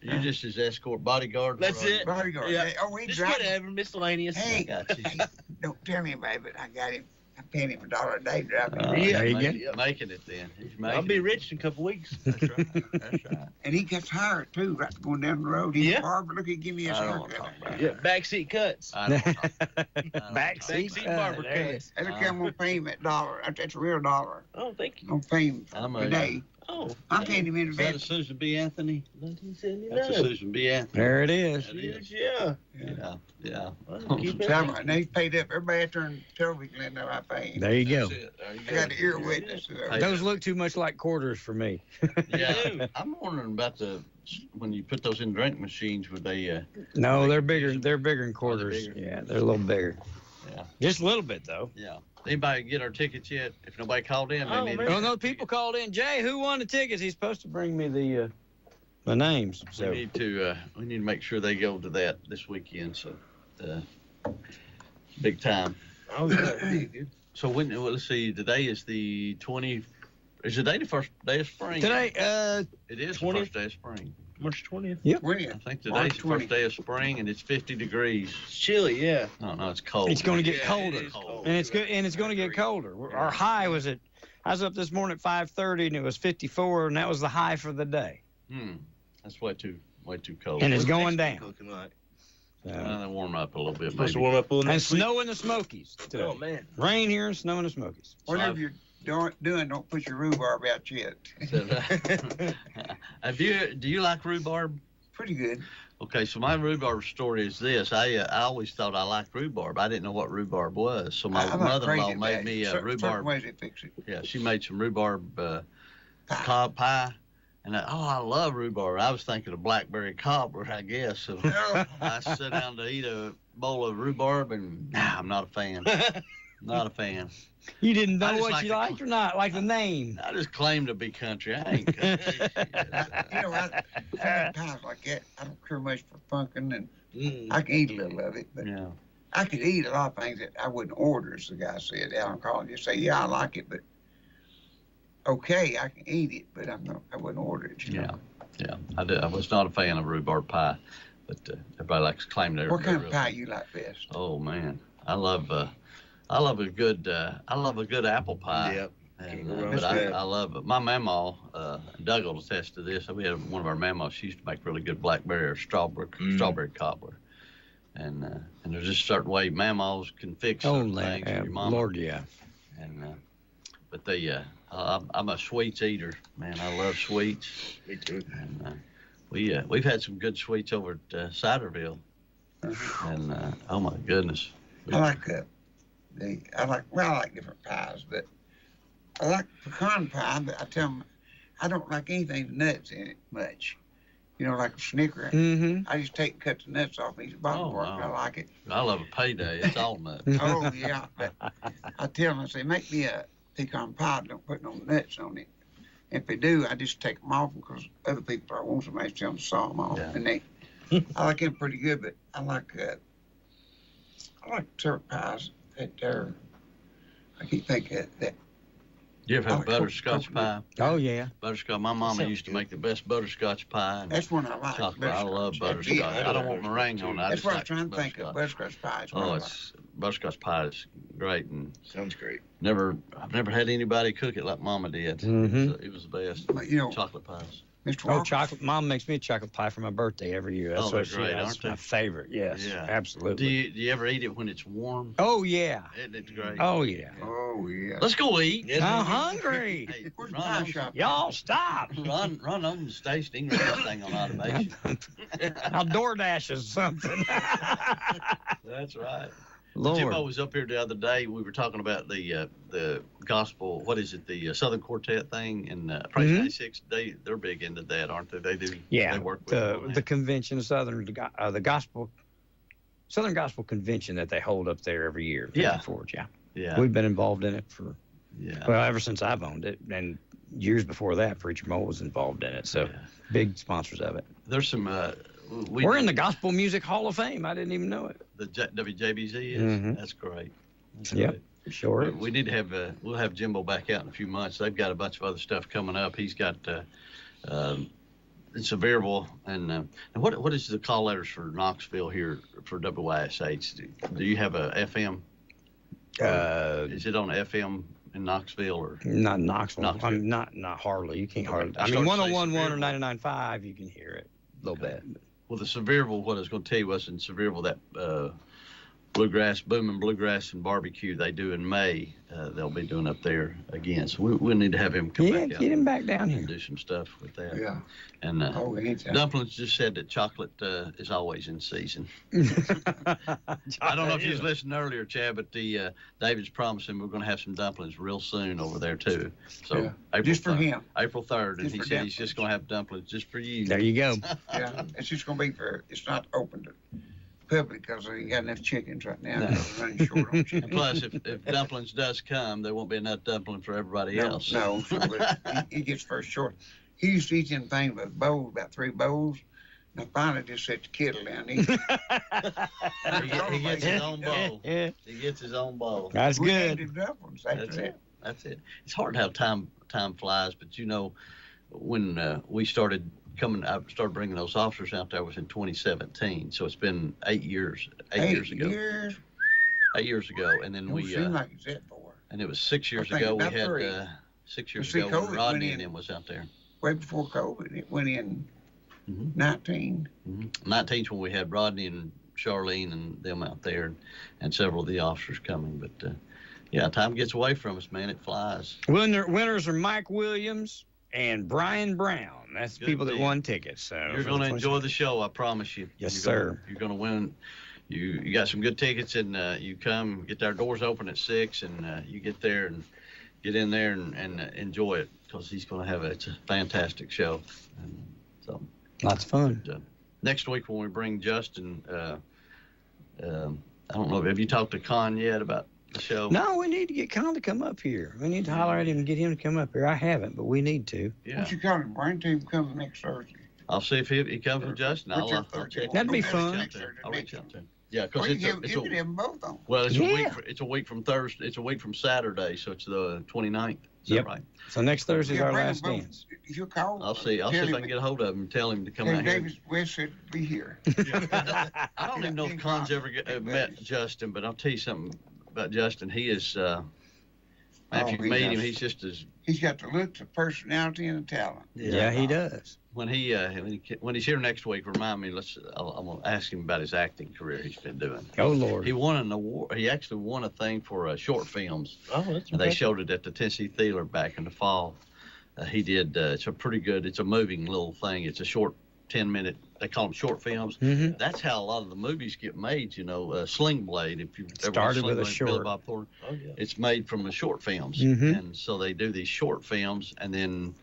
You just his escort bodyguard? That's it. Bodyguard. Yeah. Hey, he just drives. whatever, miscellaneous. Hey, got you. Hey, don't tell anybody, but I got him. I paid him $1 a day driving. There you go. Making it then. He's making I'll be rich in a couple weeks. That's right. That's right. And he gets hired too, right going down the road. He's a barber. Look, he give me his haircut. Yeah, backseat cuts. Backseat barber cuts. Hey, look, I'm gonna pay him $1. That's a real $1. Oh, thank you. I'm pay him today. Oh, I'm paying him in Is that a advance. Susan B. Anthony? 1979. That's a Susan B. Anthony. There it is. That is. Yeah. Yeah. Well, keep it. Now he's paid up. Everybody out there in television let know I pay him. There you go. That's it. There you I got the ear witness. Those look too much like quarters for me. Yeah. I'm wondering about when you put those in drink machines, would they? No, they're bigger. They're bigger than quarters. Bigger? Yeah, they're a little bigger. Yeah. Just a little bit though. Yeah. Anybody get our tickets yet? If nobody called in, they need to. Oh no, people called in. Jay, who won the tickets? He's supposed to bring me the names. So We need to make sure they go to that this weekend. So, big time. Oh, yeah. So let's see. Today is the 20. Is today the first day of spring? today, It is 20th? the first day of spring. March 20th. Yep. When? I think today's the first day of spring, and it's 50 degrees. It's chilly, yeah. No, it's cold. it's going to get Yeah, colder, it is cold. and it's good, and it's going to get colder. Our high was I was up this morning at 5:30, and it was 54, and that was the high for the day. That's way too cold. And it's What's going next down. week looking like? They warm up a little bit. Supposed to Maybe. warm up a little And next week. snow in the Smokies today. Oh, man. Rain here and snow in the Smokies. Whatever you're doing, don't put your rhubarb out yet. Do you like rhubarb? Pretty good. Okay, so my rhubarb story is this. I always thought I liked rhubarb. I didn't know what rhubarb was. So my I'm not mother-in-law crazy made about me it. a Certain rhubarb. ways they fix it. Yeah, she made some rhubarb cob pie. And I love rhubarb. I was thinking of blackberry cobbler, I guess. So I sat down to eat a bowl of rhubarb, and I'm not a fan. Not a fan. You didn't know I just what like you the- liked or not, like the name. I just claim to be country. I ain't country. Times like that, I don't care much for pumpkin, and I can eat a little of it, but Yeah. I could eat a lot of things that I wouldn't order, as the guy said. Alan Collins just say, yeah, I like it, but okay, I can eat it, but I wouldn't order it. You know? Yeah, I was not a fan of rhubarb pie, but everybody likes to claim they're. What kind of pie you like best? Oh man, I love a good apple pie. Yep. But I love it. My mama, Doug will attest to this. We had one of our mamas. She used to make really good blackberry or strawberry cobbler. And there's just a certain way mamas can fix certain things. Your mama. Lord, yeah. And but I'm a sweets eater, man. I love sweets. Me too. And we've had some good sweets over at Ciderville. And oh my goodness. I like different pies, but I like pecan pie, but I tell them I don't like anything with nuts in it much. You know, like a Snicker. Mm-hmm. I just cut the nuts off each bottom part. Wow. I like it. I love a payday. It's all nuts. Oh, yeah. But I tell them, I say, make me a pecan pie. Don't put no nuts on it. If they do, I just take them off because other people I want somebody to tell them to saw them off. Yeah. And I like them pretty good, but I like syrup pies that I keep thinking that. You ever have like butterscotch pie? Oh, yeah. Butterscotch. My mama used to make the best butterscotch pie. That's one I like. Chocolate. I love butterscotch. I don't want meringue on it. That's what I'm trying to think of. Butterscotch pie. Butterscotch pie is great, and Sounds great. I've never had anybody cook it like Mama did. Mhm. It was the best. But, you know, Chocolate pies. Mr. Oh, Walker, chocolate. Mom makes me a chocolate pie for my birthday every year. That's Oh, what they're she great, That's aren't they? my favorite. Yes, Yeah. absolutely. Do you ever eat it when it's warm? Oh, yeah. Isn't it great? Oh, yeah. Oh, yeah. Let's go eat. Yes, I'm indeed. hungry. Hey, Where's the run pie shop? Y'all stop. run on the station. Run that thing on automation. I'll DoorDash us something. That's right. Lord. Jimbo was up here the other day. We were talking about the gospel. What is it? The Southern Quartet thing and Praise 96. They're big into that, aren't they? They do. Yeah, They work with the convention, the gospel, Southern Gospel Convention that they hold up there every year. Yeah. Forge, yeah. Yeah. We've been involved in it for Yeah. well ever since I've owned it, and years before that, Preacher Mo was involved in it. So big sponsors of it. There's some. We're in the Gospel Music Hall of Fame. I didn't even know it. The WJBZ is. Mhm. That's great. That's Yep. great. Sure. We need to have. We'll have Jimbo back out in a few months. They've got a bunch of other stuff coming up. He's got. It's a variable, and what is the call letters for Knoxville here for WYSH? Do you have a FM? Is it on FM in Knoxville or? Not Knoxville. Knoxville. I'm not Harley. You can't Okay. hardly. I I mean, started to say 101.1 or Sevierville. 99.5, you can hear it a little Okay. bit. Well, the Sevierville, what I was going to tell you was in Sevierville, that booming bluegrass and barbecue they do in May, they'll be doing up there again. So we'll need to have him come Yeah, back out get him back down here. and do some stuff with that. Yeah. And Oh, anytime. Dumplings just said that chocolate is always in season. I don't know if you was listening earlier, Chad, but David's promising we're going to have some dumplings real soon over there too. So Yeah. April Just for 3rd, him. April 3rd, and Just he for said he's just dumplings. going to have dumplings just for you. There you go. Yeah. It's just going to be it's not open to public because we got enough chickens right now. No. We're running short on chickens. Plus, if dumplings does come, there won't be enough dumpling for everybody else. No, but he gets first short. He used to eat them things with bowls, about 3 bowls. And I finally just set the kettle down. He gets his own bowl. Yeah. He gets his own bowl. That's We good. named him Dumplings after That's that. it. That's it. It's hard how time flies, but you know, when we started coming, I started bringing those officers out there was in 2017. So it's been 8 years. 8 years ago. 8 years ago, and then Don't we seem like it's that far. and it was 6 years I think ago. We about had 3. 6 years See, ago COVID when Rodney went and in. him was out there. Way before COVID, it went in Mhm. 19. 19's when we had Rodney and Charlene and them out there, and several of the officers coming. But yeah, time gets away from us, man. It flies. Winners are Mike Williams and Brian Brown. That's Good people that deal. won tickets. So You're going to enjoy the show, I promise you. Yes, You're sir. Gonna, you're going to win. You got some good tickets, and you come, get our doors open at 6, and you get there and get in there and enjoy it, because he's going to have it's a fantastic show. And so Lots of fun. next week when we bring Justin, I don't know, have you talked to Con yet about the show? No, we need to get Con to come up here. We need to holler at him and get him to come up here. I haven't, but we need to. Yeah. What you call him? Bring to him coming next Thursday. I'll see if he comes with Justin. What's I'll your check. That'd be Don't fun. have to next I'll reach Thursday. out to him. Yeah, because Well, it's you can a have them both on. well, it's Yeah. a week. It's a week from Thursday. It's a week from Saturday, so it's the 29th. Yep. Right? So next Thursday's our last Brandon, dance. If you call, I'll see if I can get a hold of him and tell him to come out here. David West said be here. I don't even know if Con's ever met Justin, but I'll tell you something about Justin. He is, if you meet him, he's just as... He's got the looks, the personality, and the talent. Yeah, he does. When he's here next week, remind me. I'm gonna ask him about his acting career he's been doing. Oh Lord! He won an award. He actually won a thing for short films. Oh, that's right. They showed it at the Tennessee Theater back in the fall. He did. It's a pretty good. It's a moving little thing. It's a short 10-minute. They call them short films. Mm-hmm. That's how a lot of the movies get made. Sling Blade. If you ever started with a Blade, short. Billy Bob Thornton, it's made from the short films, Mm-hmm. and so they do these short films, and then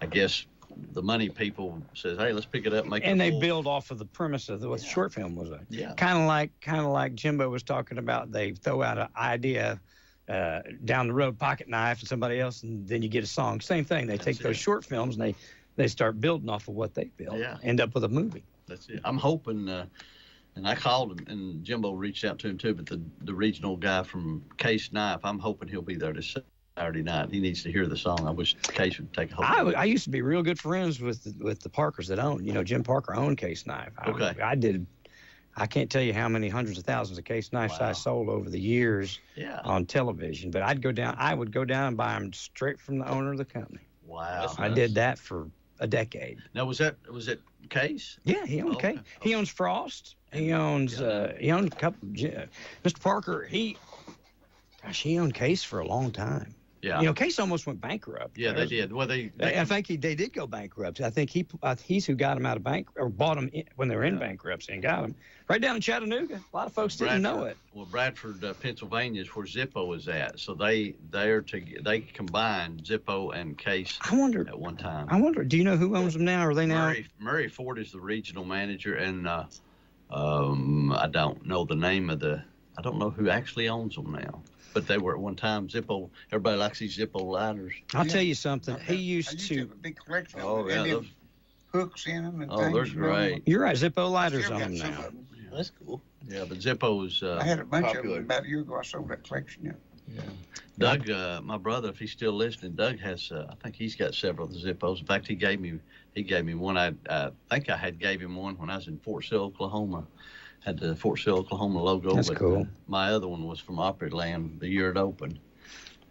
I guess the money people says, hey, let's pick it up, make it. And they build off of the premise of what the short film was. Kind of like Jimbo was talking about. They throw out an idea down the road, pocket knife, and somebody else, and then you get a song. Same thing. They take those short films and they start building off of what they built. Yeah. End up with a movie. That's it. I'm hoping, and I called him, and Jimbo reached out to him too, but the regional guy from Case Knife, I'm hoping he'll be there this Saturday night. He needs to hear the song. I wish Case would take a hold of it. I used to be real good friends with the Parkers that owned. Jim Parker owned Case Knife. I can't tell you how many hundreds of thousands of Case Knives I sold over the years on television. But I would go down and buy them straight from the owner of the company. Wow. I did that for a decade. Now, was it Case? Yeah, he owned Case. He owns Frost. He owns he owned a couple. Mr. Parker, he owned Case for a long time. Yeah. Case almost went bankrupt. Yeah, they did. Well, I think they did go bankrupt. I think he's who got them out of or bought them when they were in bankruptcy and got them right down in Chattanooga. A lot of folks didn't know it. Well, Bradford, Pennsylvania is where Zippo is at. So they combined Zippo and Case. at one time. I wonder. Do you know who owns them now? Are they now? Murray Ford is the regional manager, and I don't know the name of I don't know who actually owns them now. But they were at one time Zippo. Everybody likes these Zippo lighters. I'll tell you something. He used to have a big collection. Oh, yeah. Those hooks in them and Oh, things. they're great. You're right. Zippo lighters on them now. That's cool. Yeah, but Zippo is I had a bunch popular. of them about a year ago. I sold that collection. Yeah. Doug, my brother, if he's still listening, Doug has, I think he's got several of the Zippos. In fact, he gave me one. I think I gave him one when I was in Fort Sill, Oklahoma. Had the Fort Sill, Oklahoma logo. That's cool. My other one was from Opryland the year it opened.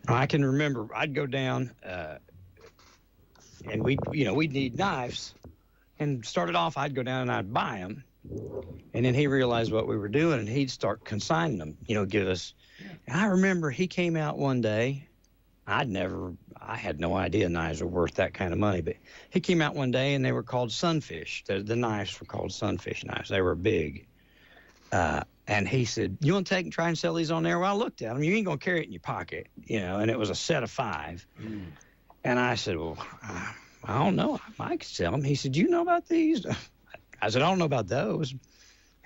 I can remember I'd go down and we'd need knives. And started off, I'd go down and I'd buy them. And then he realized what we were doing, and he'd start consigning them, give us. And I remember he came out one day. I had no idea knives were worth that kind of money, but he came out one day and they were called Sunfish. The knives were called Sunfish knives. They were big. And he said, you want to take and try and sell these on there? Well, I looked at them. You ain't going to carry it in your pocket, and it was a set of 5. Mm. And I said, well, I don't know. I might sell them. He said, you know about these? I said, I don't know about those.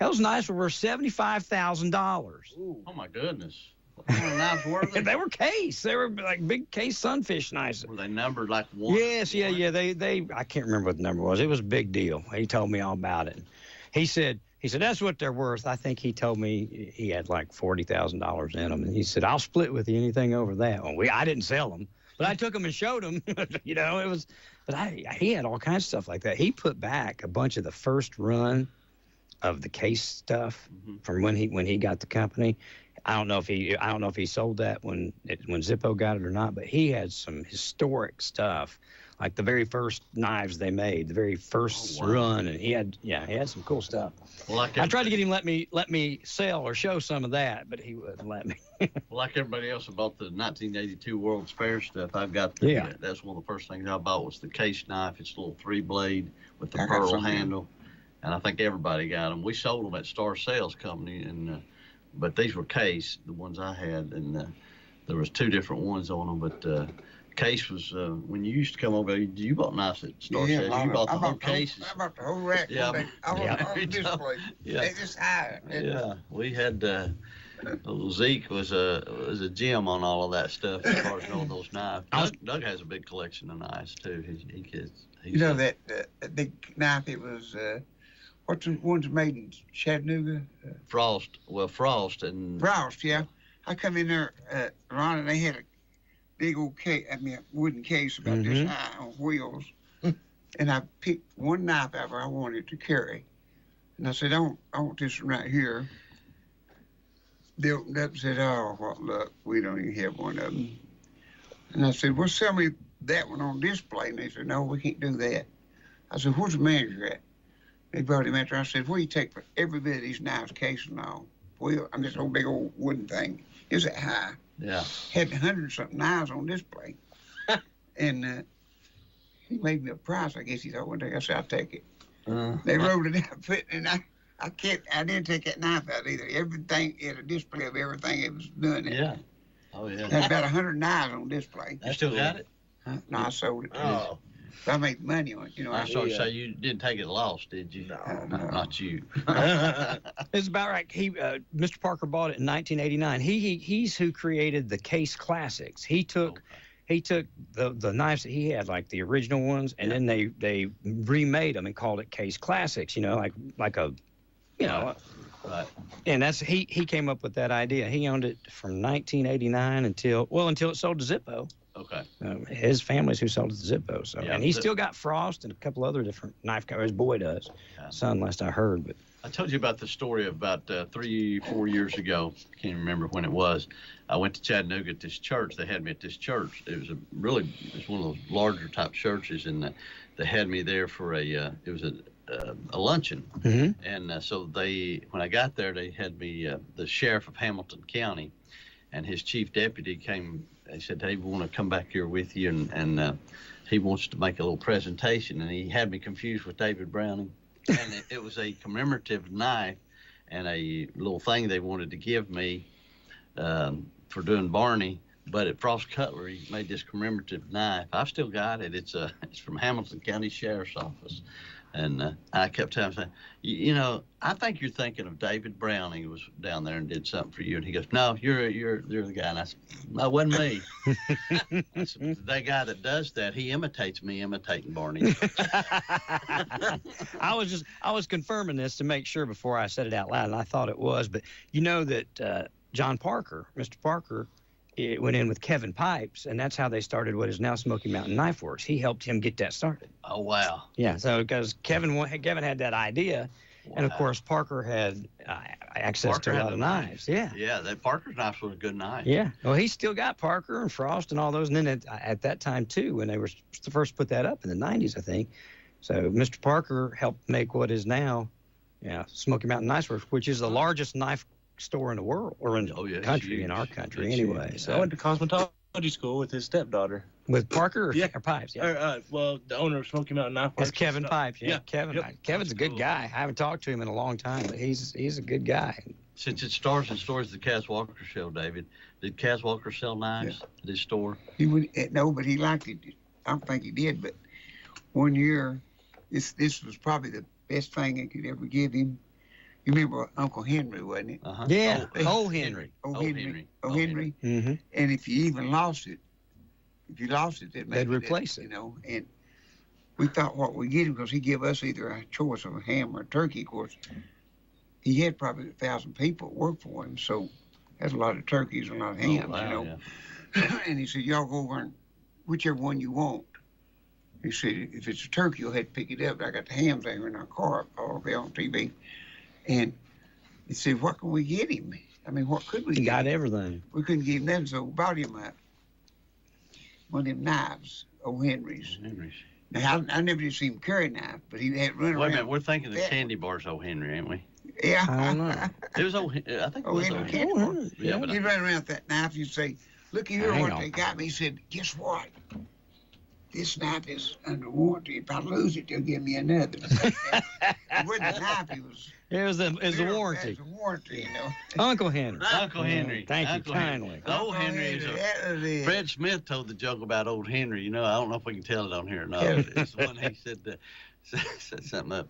Those knives were worth $75,000. Oh, my goodness. What kind of knives were they? They were Case. They were like big Case Sunfish knives. Were they numbered like 1? Yes, yeah. They I can't remember what the number was. It was a big deal. He told me all about it. He said, that's what they're worth. I think he told me he had like $40,000 in them. And he said, I'll split with you anything over that. Well, I didn't sell them, but I took them and showed him. It was, but he had all kinds of stuff like that. He put back a bunch of the first run of the Case stuff from when he got the company. I don't know if he sold that when Zippo got it or not, but he had some historic stuff. Like the very first knives they made, the very first run, and he had some cool stuff. Well, I tried to get him let me sell or show some of that, but he wouldn't let me. Well, like everybody else about the 1982 World's Fair stuff, I've got that's one of the first things I bought was the Case knife. It's a little 3-blade with the pearl handle, and I think everybody got them. We sold them at Star Sales Company, and but these were Case, the ones I had, and there was 2 different ones on them, but. Case was when you used to come over. You bought knives at Star Sales. You bought the whole cases. I bought the whole rack. Yeah, all display. They just high. Yeah, we had little Zeke was a gem on all of that stuff as far as all those knives. Doug has a big collection of knives too. That big knife. It was what's the ones made in Chattanooga? Frost. Well, Frost and Frost. Yeah, I come in there, Ron, and they had big old case, wooden case about this high on wheels. And I picked one knife ever I wanted to carry. And I said, I want this one right here. They opened up and said, oh, what luck. We don't even have one of them. And I said, well, sell me that one on display. And they said, no, we can't do that. I said, where's the manager at? They brought him out there. I said, what do you take for every bit of these knives, case and all? Well, I'm this old big old wooden thing. It was that high. Yeah. Had 100-something knives on display. And he made me a price. I guess he thought one day. I said, I'll take it. They rolled it out, and I didn't take that knife out either. Everything, it had a display of everything that was doing it. Yeah. Oh, yeah. Had about 100 knives on display. You still got it? No, I sold it. Oh. I made money on it, you know. I started to say you didn't take it lost, did you? No, not you. It's about right. Mr. Parker bought it in 1989. He's who created the Case Classics. He took the knives that he had, like the original ones, and then they remade them and called it Case Classics. You know, like a, you know. Right. And that's he came up with that idea. He owned it from 1989 until it sold to Zippo. Okay. His family's who sold it to Zippo. So, and he's still got Frost and a couple other different knife companies. His boy does. Yeah. Son, last I heard. But I told you about the story about 3-4 years ago. I can't remember when it was. I went to Chattanooga at this church. They had me at this church. It was one of those larger type churches, and they had me there for a luncheon. Mm-hmm. And so when I got there, they had me, the sheriff of Hamilton County and his chief deputy came. They said, hey, we want to come back here with you, and he wants to make a little presentation. And he had me confused with David Browning. And it was a commemorative knife and a little thing they wanted to give me for doing Barney. But at Frost Cutlery, made this commemorative knife. I've still got it. It's from Hamilton County Sheriff's Office. And I kept telling him, you know, I think you're thinking of David Browning, who was down there and did something for you. And he goes, no, you're the guy. And I said, no, it wasn't me. I said, that guy that does that, he imitates me imitating Barney. I was confirming this to make sure before I said it out loud, and I thought it was. But you know that John Parker, Mr. Parker, it went in with Kevin Pipes, and that's how they started what is now Smoky Mountain Knife Works. He helped him get that started. Oh, wow. Yeah, so because Kevin had that idea, wow. And of course Parker had access to a lot of knives. Yeah. Yeah, that Parker's knife was a good knife. Yeah. Well, he still got Parker and Frost and all those, and then at that time too, when they were first put that up in the 90s, I think. So Mr. Parker helped make what is now, Smoky Mountain Knife Works, which is the largest knife store in the world, or in the country, in our country anyway. So I went to cosmetology school with his stepdaughter. With Parker or Pipes? Yeah. Well, the owner of Smoky Mountain Knife Works. That's Kevin Pipes. Yeah. Kevin. Yep. Kevin's a good guy. I haven't talked to him in a long time, but he's a good guy. Since it stars and stories the Cass Walker show, David, did Cass Walker sell knives at his store? He would no, but he liked it. I don't think he did, but one year, this was probably the best thing I could ever give him. You remember Uncle Henry, wasn't it? Uh-huh. Yeah, old Henry. Old Henry. Mm-hmm. And if you even lost it, they'd replace it. You know, and we thought what we'd get him because he'd give us either a choice of a ham or a turkey. Of course, he had probably 1,000 people work for him, so that's a lot of turkeys and a lot of hams, you know. Yeah. And he said, y'all go over and whichever one you want. He said, if it's a turkey, you'll have to pick it up. I got the hams there in our car, all there on TV. And he said, what can we get him? I mean, what could we get him? He got everything. We couldn't get him nothing, so we bought him one of them knives, old Henry's. Now, I never did see him carry a knife, but he had run around. Wait a minute, we're thinking of candy bars, old Henry, ain't we? Yeah. I don't know. It was old, I think it was old Henry. Henry. Yeah, but he'd run around with that knife, you'd say, looky here what they got me. He said, guess what? This knife is under warranty. If I lose it, they'll give me another. And with the knife, it was a warranty. It was a warranty, you know. Uncle Henry. Uncle Henry. Thank you kindly. Old Henry is Fred Smith told the joke about old Henry. You know, I don't know if we can tell it on here or not. It's the one he said set something up.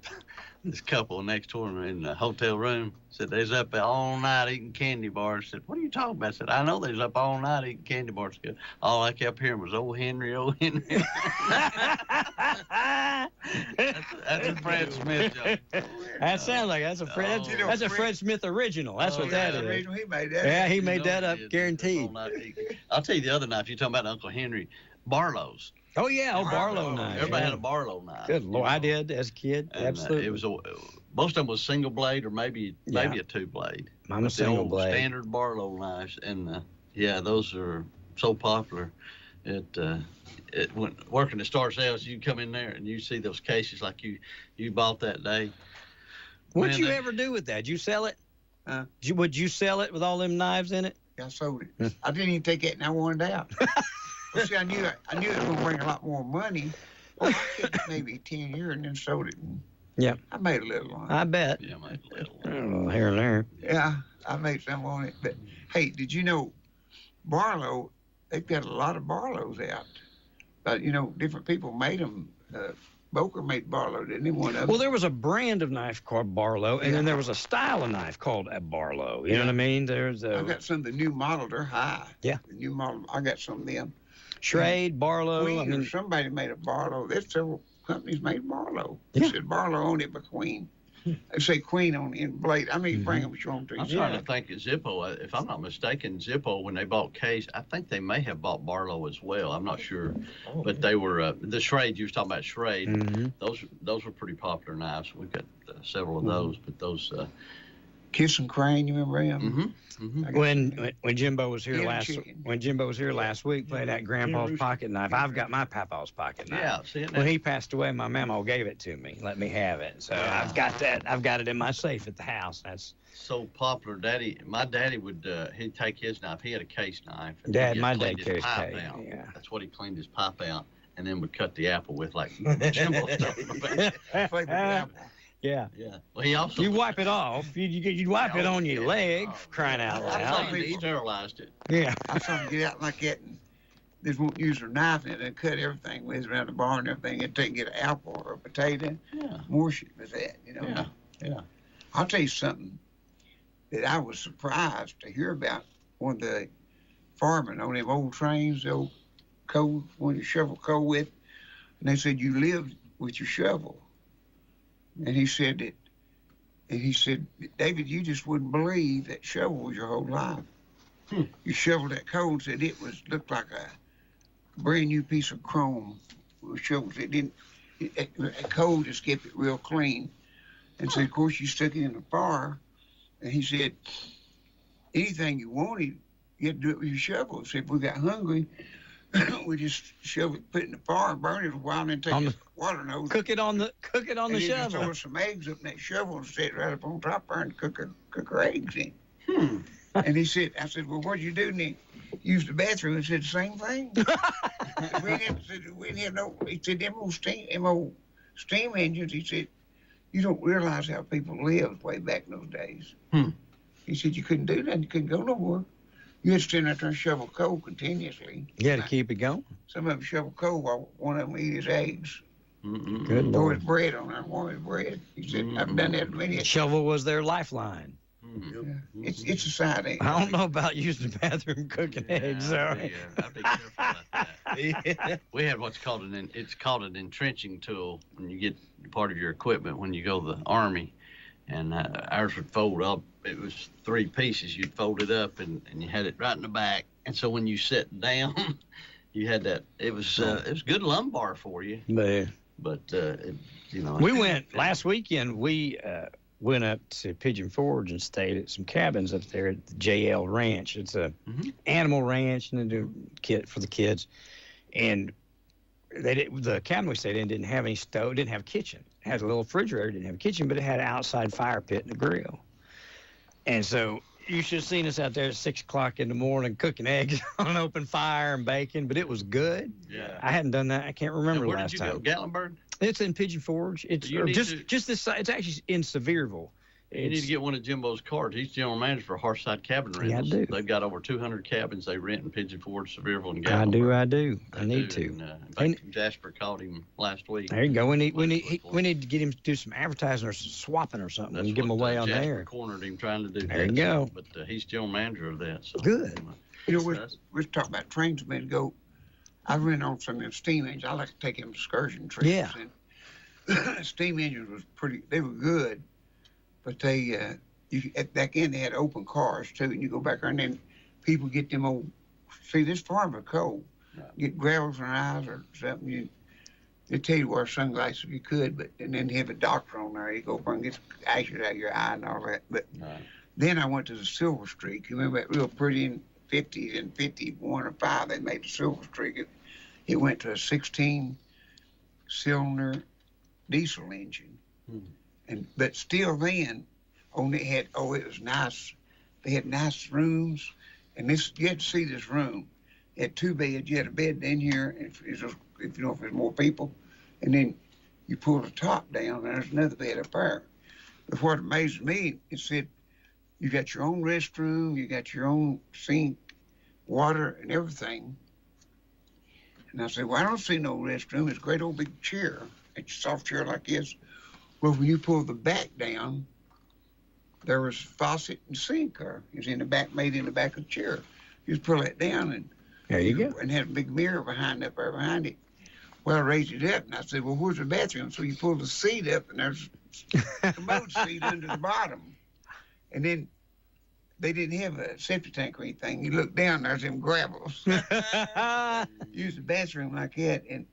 This couple next door in the hotel room said they's up all night eating candy bars. I said, what are you talking about? I said, I know they's up all night eating candy bars. Good. All I kept hearing was, "Oh, Henry, oh, Henry." that's a Fred Smith joke. That sounds like that's a Fred Smith original. That's what that is. He made that. Yeah, he made that up, guaranteed. I'll tell you the other night. If you're talking about Uncle Henry, Barlow's. Oh yeah, Barlow knife. Everybody had a Barlow knife. Good Lord, I did as a kid. And, absolutely. It was most of them was single blade or maybe a two blade. Mine was single blade. Standard Barlow knives, and those are so popular. When working at Star Sales, you come in there and you see those cases like you bought that day. What'd you ever do with that? Did you sell it? Would you sell it with all them knives in it? I sold it. I didn't even take it, and I wanted it out. Well, see, I knew it was going to bring a lot more money. Well, I kept it maybe 10 years and then sold it. Yeah. I made a little on it. I bet. Yeah, I made a little. Here and there. Yeah, I made some on it. But, hey, did you know Barlow, they've got a lot of Barlows out. But, different people made them. Boker made Barlow, didn't he? One of them. Well, there was a brand of knife called Barlow, and then there was a style of knife called a Barlow. You know what I mean? I got some of the new model. They're high. Yeah. The new model. I got some of them. Schrade, Barlow. Queen, somebody made a Barlow. There's several companies made Barlow. Yeah. They said Barlow owned it, but Queen. They say Queen on in blade. I mean, bring them, show them to you. I'm trying to think of Zippo. If I'm not mistaken, Zippo, when they bought Case, I think they may have bought Barlow as well. I'm not sure. But they were, the Schrade, you was talking about Schrade. Mm-hmm. Those were pretty popular knives. We've got several of those, but those... Kiss and Crane, you remember him? Mm-hmm. When Jimbo was here last week, playing that Grandpa's pocket knife. I've got my Papa's pocket knife. Yeah, see it now. When he passed away, my mama gave it to me, let me have it. So I've got that. I've got it in my safe at the house. That's so popular. My daddy would he'd take his knife. He had a case knife. My dad carries case. Yeah. That's what he cleaned his pipe out, and then would cut the apple with like Jimbo stuff. Yeah. Well, he also... You wipe it off. You'd wipe it on your leg, for crying out loud. He sterilized it. Yeah. I saw them get out like that, and they won't use their knife in it and cut everything with around the barn and everything. And take and get an apple or a potato. Yeah. More shit with that, Yeah. I'll tell you something that I was surprised to hear about. One of the firemen on them old trains, the old coal, when you shovel coal with, and they said you lived with your shovel. And he said, David, you just wouldn't believe that shovel was your whole life. You shoveled that coal, said it looked like a brand new piece of chrome with shovels. That coal just kept it real clean. And so, of course, you stuck it in the fire. And he said, anything you wanted, you had to do it with your shovel. He said, if we got hungry, we just shove it, put it in the fire, and burn it a while, and then take the water nose. Cook it on the shovel. Just throw some eggs up in that shovel and set it right up on top there and cook her eggs in. And he said, I said, well, what'd you do? And he used the bathroom and said the same thing. we didn't have no, he said, them old steam engines, he said, you don't realize how people lived way back in those days. He said, you couldn't do that. You couldn't go no more. You had to stand out there and shovel coal continuously. You had to keep it going. Some of them shovel coal while one of them eat his eggs. Good Or his bread on there, warm his bread. He said, I've done that many. Shovel was their lifeline. Yeah. It's a side egg. I don't know about using the bathroom cooking eggs. I'd be careful about that. We have what's called an entrenching tool when you get part of your equipment when you go to the Army. And ours would fold up. It was 3 pieces. You'd fold it up, and you had it right in the back. And so when you sat down, you had that. It was good lumbar for you. But we went last weekend. We went up to Pigeon Forge and stayed at some cabins up there at the JL Ranch. It's a animal ranch, and they do kit for the kids. And the cabin we stayed in didn't have any stove, didn't have a kitchen. It had a little refrigerator, didn't have a kitchen, but it had an outside fire pit and a grill. And so you should have seen us out there at 6 o'clock in the morning cooking eggs on an open fire and baking, but it was good. Yeah. I hadn't done that. I can't remember where last did you time. Go? Gatlinburg? It's in Pigeon Forge. It's just this side. It's actually in Sevierville. You need to get one of Jimbo's cards. He's general manager for Hearthside Cabin Rentals. Yeah, I do. They've got over 200 cabins they rent in Pigeon Forge, Sevierville, and Gatlinburg. I do. I need to. In fact, Jasper called him last week. There you go. We need to get him to do some advertising or swapping or something. That's and give him away on Jasper there. Cornered him trying to do that. There you go. But he's general manager of that. So. Good. You know, we're talking about trains a minute ago. I ran on some of them steam engines. I like to take them excursion trips. Yeah. And steam engines they were good, but they, back then they had open cars too, and you go back there and then people get them old, see this farm of coal, get gravels in their eyes or something. They tell you to wear sunglasses if you could, and then have a doctor on there. You go over and get ashes out of your eye and all that. But then I went to the Silver Streak. You remember that real pretty in 50s and 51 or 5, they made the Silver Streak. It went to a 16-cylinder diesel engine. But still then, it was nice. They had nice rooms, and you had to see this room. It had 2 beds. You had a bed in here, if there's more people, and then you pull the top down, and there's another bed up there. But what amazed me, it said you got your own restroom, you got your own sink, water, and everything. And I said, well, I don't see no restroom. It's a great old big chair. It's a soft chair like this. Well, when you pull the back down, there was a faucet and sink there. It was made in the back of the chair. You just pull that down, and there you go. And had a big mirror behind it. Well, I raised it up, and I said, well, where's the bathroom? So you pull the seat up, and there's a commode seat under the bottom. And then they didn't have a septic tank or anything. You look down, there's them gravels. Use the bathroom like that, and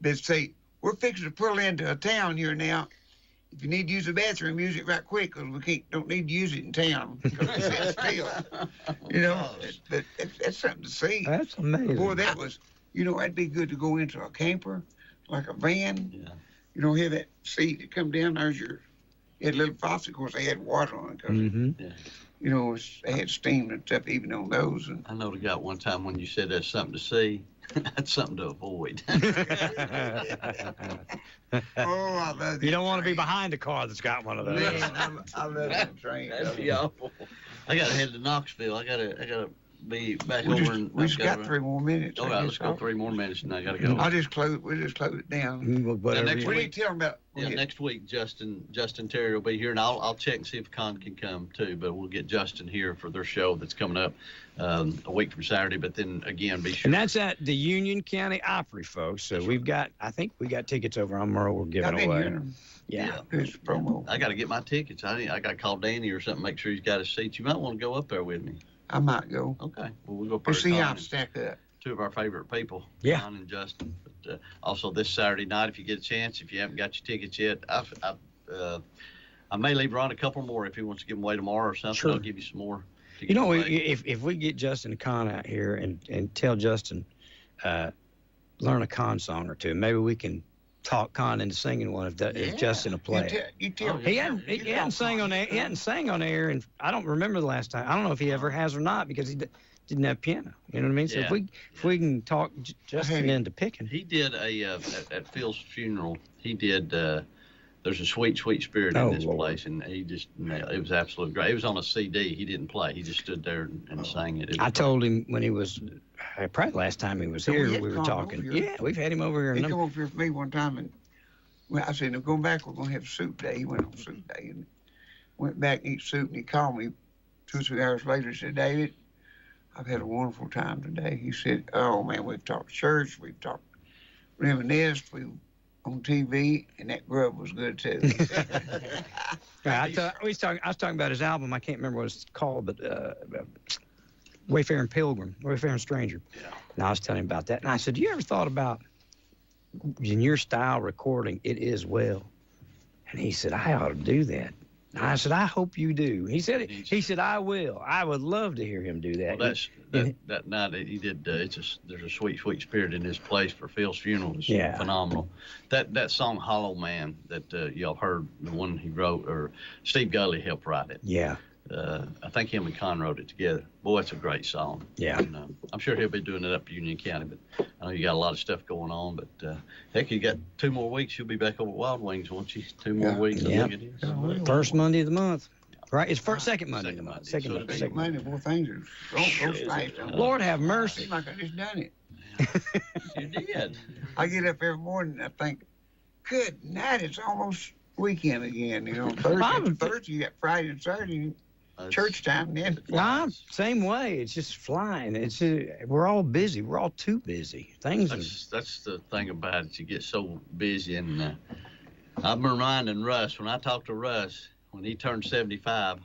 they'd say, we're fixing to pull into a town here now. If you need to use the bathroom, use it right quick, because we don't need to use it in town, because it's still. But that's something to see. That's amazing. Boy, that was, that'd be good to go into a camper, like a van. Yeah. Have that seat that come down, you had a little faucet, of course, they had water on it, because, they had steam and stuff even on those. And I know the guy one time when you said that's something to see, that's something to avoid. I love that. You don't want to be behind a car that's got one of those. Man, I love that train. That'd be awful. I gotta head to Knoxville. I gotta be back over. We just got 3 more minutes. All right, let's go 3 more minutes, and I gotta go. We'll just close it down. Next We week, need to tell them about. next week, Justin Terry will be here, and I'll check and see if Con can come too. But we'll get Justin here for their show that's coming up a week from Saturday. But then again, be sure. And that's at the Union County Opry, folks. So I think we got tickets over on Merle. We're giving away. Yeah. It's promo. I got to get my tickets. I got to call Danny or something, make sure he's got his seats. You might want to go up there with me. I might go. Okay. Well, we'll go. We'll see how to stack up. 2 of our favorite people, Yeah. John and Justin. But also this Saturday night, if you get a chance, if you haven't got your tickets yet, I may leave Ron a couple more if he wants to give them away tomorrow or something. Sure. I'll give you some more. If we get Justin and Con out here and tell Justin, learn a Con song or two, maybe we can talk Con into singing one if Justin will play it. He hadn't sang on air. He hadn't sang on air, and I don't remember the last time. I don't know if he ever has or not, because he didn't have piano. You know what I mean? So if we can talk Justin into picking. He did at Phil's funeral. He did. There's a sweet, sweet spirit in this place, and he just it was absolutely great. It was on a CD. He didn't play. He just stood there and sang it. I told him when he was probably last time he was here, we were talking. Yeah, we've had him over here. He came over here for me one time, and I said, "No, going back, we're going to have soup day." He went on soup day and went back and eat soup, and he called me 2 or 3 hours later and said, "David, I've had a wonderful time today." He said, "Oh man, we've talked church, we've talked reminisced, we on TV, and that grub was good too." I was talking about his album. I can't remember what it's called, but Wayfaring Pilgrim, Wayfaring Stranger. Yeah. And I was telling him about that, and I said, "You ever thought about in your style recording It Is Well?" And he said, "I ought to do that." And I said, "I hope you do." He said, "I will. I would love to hear him do that." Well, that night he did. There's a sweet, sweet spirit in this place for Phil's funeral. It's phenomenal. That song "Hollow Man" that y'all heard, the one he wrote, or Steve Gulley helped write it. Yeah. I think him and Con wrote it together. Boy, it's a great song. Yeah. And, I'm sure he'll be doing it up in Union County, but I know you got a lot of stuff going on. But heck, you got 2 more weeks. You'll be back over at Wild Wings, won't you? 2 more weeks. Yeah. I think it is. First Monday of the month. Right? It's second Monday of the month. Second Monday, boy, things are go fast. Lord have mercy. Seems like I just done it. You did. I get up every morning and I think, good night, it's almost weekend again. You know, Thursday, you got Friday and Saturday, church time then. Yeah, same way. It's just flying. We're all busy. We're all too busy. That's the thing about it. You get so busy, and I'm reminding Russ, when I talked to Russ, when he turned 75,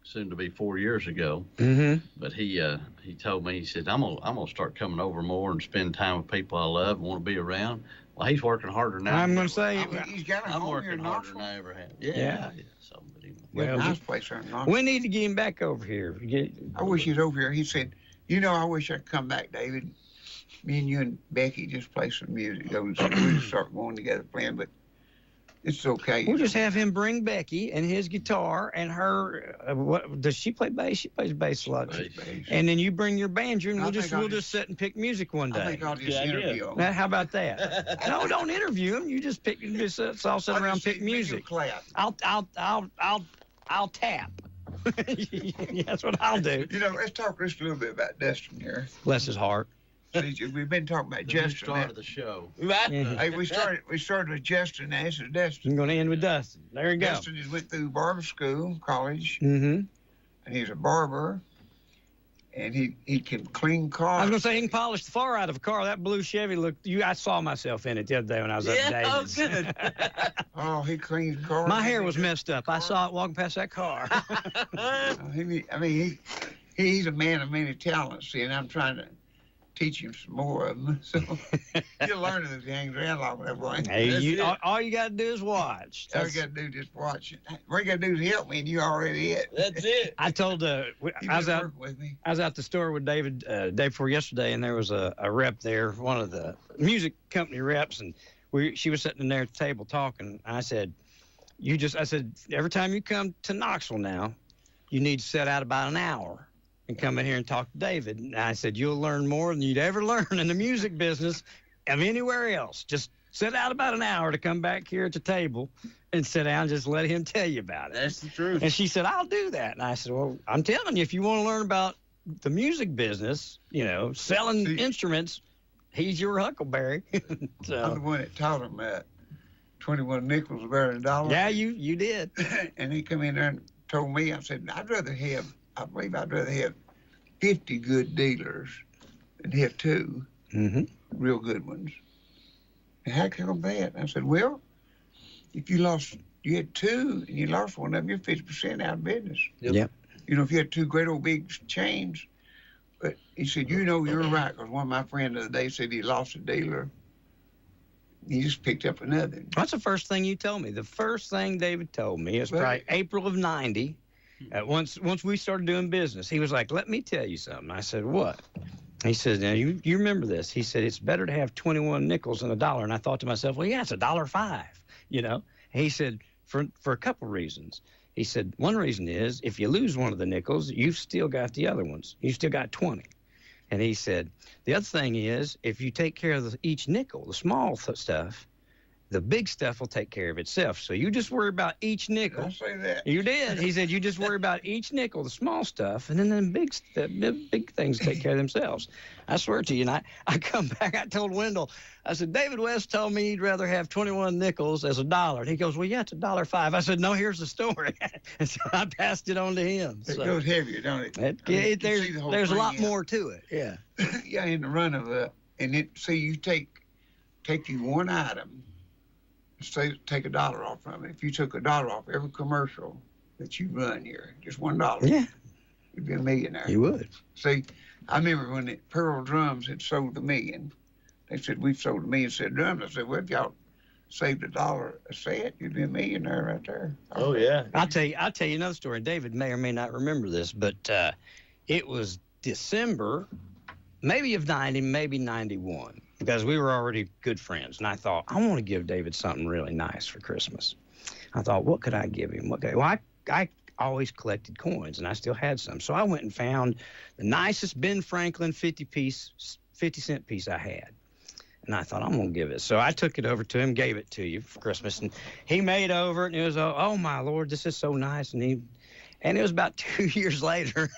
soon to be 4 years ago. Mm-hmm. But he told me, he said, I'm gonna start coming over more and spend time with people I love and want to be around. Well, he's working harder now. I'm gonna say he's got I'm working harder than I ever have. Yeah. So, but anyway. Well, nice place there in Knoxville. We need to get him back over here. I wish he's over here. He said, I wish I'd come back, David. Me and you and Becky just play some music. We start going together playing, but it's okay. We'll just have him bring Becky and his guitar and her. What does she play bass? She plays bass a lot. Bass. And then you bring your banjo, and we'll just sit and pick music one day. I think I'll just interview him. Now, how about that? No, don't interview him. You just all sit around pick music. I'll tap. Yeah, that's what I'll do. Let's talk just a little bit about Dustin here. Bless his heart. We've been talking about Justin. The start of the show. Hey, we started with Justin. Now this is Dustin. I'm going to end with Dustin. There you go. Dustin just went through barber school, college, mm-hmm. and he's a barber. And he can clean cars. I was going to say he can polish the far out of a car. That blue Chevy looked. I saw myself in it the other day when I was up at David's. Oh, good. Oh, he cleans cars. My hair was messed up. I saw it walking past that car. He's a man of many talents, see, and I'm trying to teach him some more of them. So he'll learn it if he hangs around long enough. Hey, all you got to do is watch. All you got to do is just watch it. What you got to do is help me, and you already it. That's it. I told I was out the store with David day before yesterday, and there was a rep there, one of the music company reps, and she was sitting there at the table talking. I said, every time you come to Knoxville now, you need to set out about an hour and come in here and talk to David. And I said, you'll learn more than you'd ever learn in the music business of anywhere else. Just sit out about an hour to come back here at the table and sit down and just let him tell you about it. That's the truth. And she said, I'll do that. And I said, well, I'm telling you, if you want to learn about the music business, selling instruments, he's your huckleberry. So, I'm the one that taught him that 21 nickels are better than $1. Yeah, you did. And he come in there and told me, I said, I believe I'd rather have 50 good dealers than have 2 real good ones. And how come that? I said, well, if you had 2 and you lost one of them, you're 50% out of business. Yep. If you had 2 great old big chains. But he said, you're right, because one of my friends the other day said he lost a dealer. He just picked up another. That's the first thing you told me. The first thing David told me is probably April of '90. Once we started doing business, he was like, let me tell you something. I said, what? He said, now you remember this. He said, it's better to have 21 nickels than $1. And I thought to myself, well, yeah, it's $1.05, And he said, for a couple reasons. He said, one reason is if you lose one of the nickels, you've still got the other ones. You still got 20. And he said, the other thing is if you take care of each nickel, the small stuff, the big stuff will take care of itself. So you just worry about each nickel. Don't say that. You did. He said, you just worry about each nickel, the small stuff, and then the big things take care of themselves. I swear to you. And I come back, I told Wendell, I said, David West told me he'd rather have 21 nickels as $1. And he goes, well, yeah, it's $1.05. I said, no, here's the story. And so I passed it on to him. It goes heavier, don't it? There's a lot more to it. Yeah. Yeah, in the run of it. And you take you one item, say take $1 off from it. If you took $1 off every commercial that you run here, just $1, you'd be a millionaire. You would. See, I remember when the Pearl Drums had sold $1 million. They said, we've sold $1 million set of drums. I said, well, if y'all saved $1 a set, you'd be a millionaire right there. Oh, yeah. I'll tell you another story. David may or may not remember this, but it was December, maybe of 90, maybe 91. Because we were already good friends, and I thought, I want to give David something really nice for Christmas. I thought, what could I give him? Well, always collected coins, and I still had some. So I went and found the nicest Ben Franklin 50-cent piece I had. And I thought, I'm going to give it. So I took it over to him, gave it to you for Christmas. And he made over it, and it was, oh, my Lord, this is so nice. And it was about 2 years later,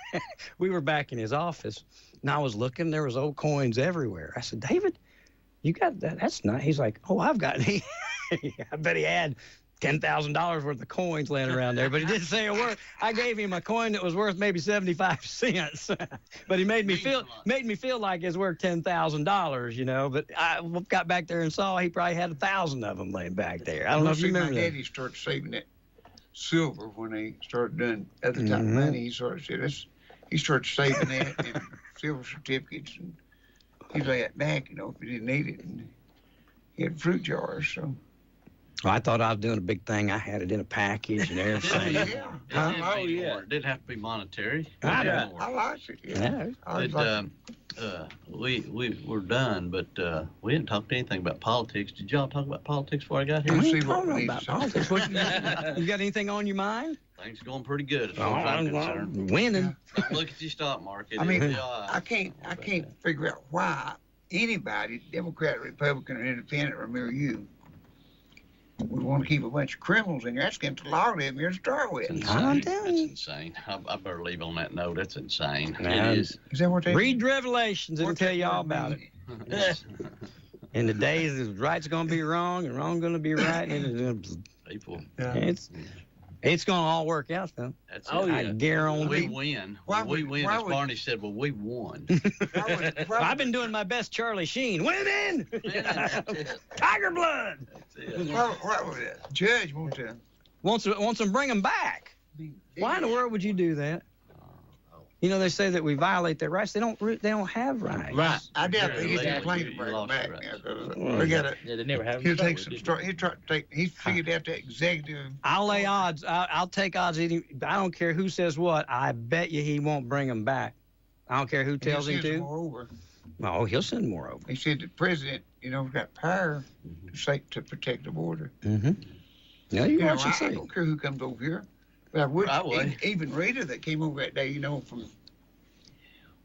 we were back in his office, and I was looking. There was old coins everywhere. I said, David, you got that? That's nice. He's like, oh, I've got it. I bet he had $10,000 worth of coins laying around there, but he didn't say a word. I gave him a coin that was worth maybe 75 cents, but he made me feel like it's worth $10,000, you know. But I got back there and saw he probably had 1,000 of them laying back there. I don't know if you remember that. My daddy started saving that silver when they started doing other type of money. He started saving that and silver certificates, and he lay it back, you know, if he didn't need it. And he had fruit jars, so. Well, I thought I was doing a big thing. I had it in a package and everything. It did have to be monetary. I liked it. Yeah. We were done, but we didn't talk anything about politics. Did y'all talk about politics before I got here? We ain't talking about politics. You got anything on your mind? Things are going pretty good as far as I'm concerned. Winning. Don't look at your stock market. I mean, I can't figure out why anybody, Democrat, Republican, or Independent, or mere you, would want to keep a bunch of criminals in here. That's against the law of them here to start with. That's insane. I better leave on that note. That's insane. It is. Is that what they read Revelations? It'll tell you all about it. In the days, right's going to be wrong and wrong going to be right. And people. It's going to all work out, though. That's I guarantee. We win. We win. As Barney said, well, we won. I've been doing my best Charlie Sheen. Winning! Tiger blood! That's it. What would the judge want to? Wants them bring them back. Why in the world would you do that? You know, they say that we violate their rights. They don't have rights. Right. I doubt they get to claim to bring them back now. We got they never have. He'll take some story. He figured out the executive. I'll lay odds. I'll take odds. I don't care who says what. I bet you he won't bring them back. I don't care who tells him to. More over. Oh, he'll send more over. He said the president, got power to protect the border. Mm-hmm. Yeah, you watch and see. I don't care who comes over here. But I would. Even Rita that came over that day, from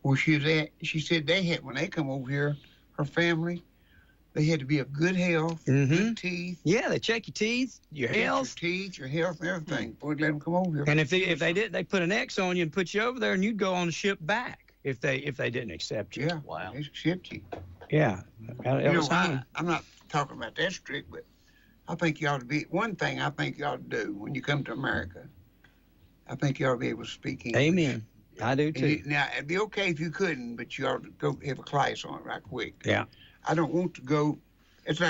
where she was at, she said when they come over here, her family, they had to be of good health, good teeth. Yeah, they check your teeth, your health. Your teeth, your health, and everything before they let them come over here. And if they did, they put an X on you and put you over there, and you'd go on the ship back if they didn't accept you. Yeah, wow, they accept you. Yeah, I'm not talking about that strict, but I think you ought to be one thing. I think you ought to do when you come to America. I think you ought to be able to speak English. Amen. I do too. Now, it'd be okay if you couldn't, but you ought to go have a class on it right quick. Yeah. I don't want to go. It's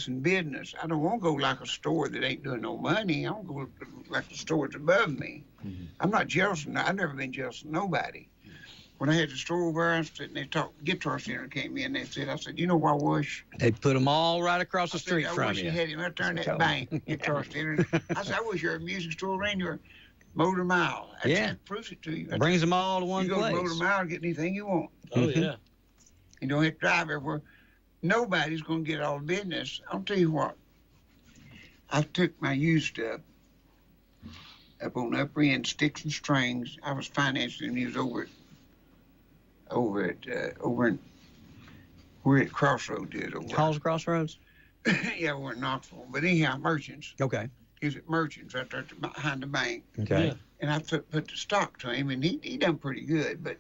in business. I don't want to go like a store that ain't doing no money. I want to go like the store that's above me. Mm-hmm. I'm not jealous. I've never been jealous of nobody. When I had the store over, I was sitting there talking. Guitar Center came in. I said, you know what I wish? They put them all right across the street from you. I wish you had him. I turned that bank, Guitar Center. I said, I wish your music store ran your Motor Mile. That proves it to you. Brings them all to one place. You go to Motor Mile and get anything you want. Oh, yeah. You don't have to drive everywhere. Nobody's going to get all the business. I'll tell you what. I took my used stuff up on the upper end, sticks and strings. I was financing him. He was over in where at Crossroads is. Hall's Crossroads? Yeah, we're in Knoxville. But anyhow, Merchants. Okay. He was at Merchants right there behind the bank. Okay. Yeah. And I put the stock to him, and he done pretty good. But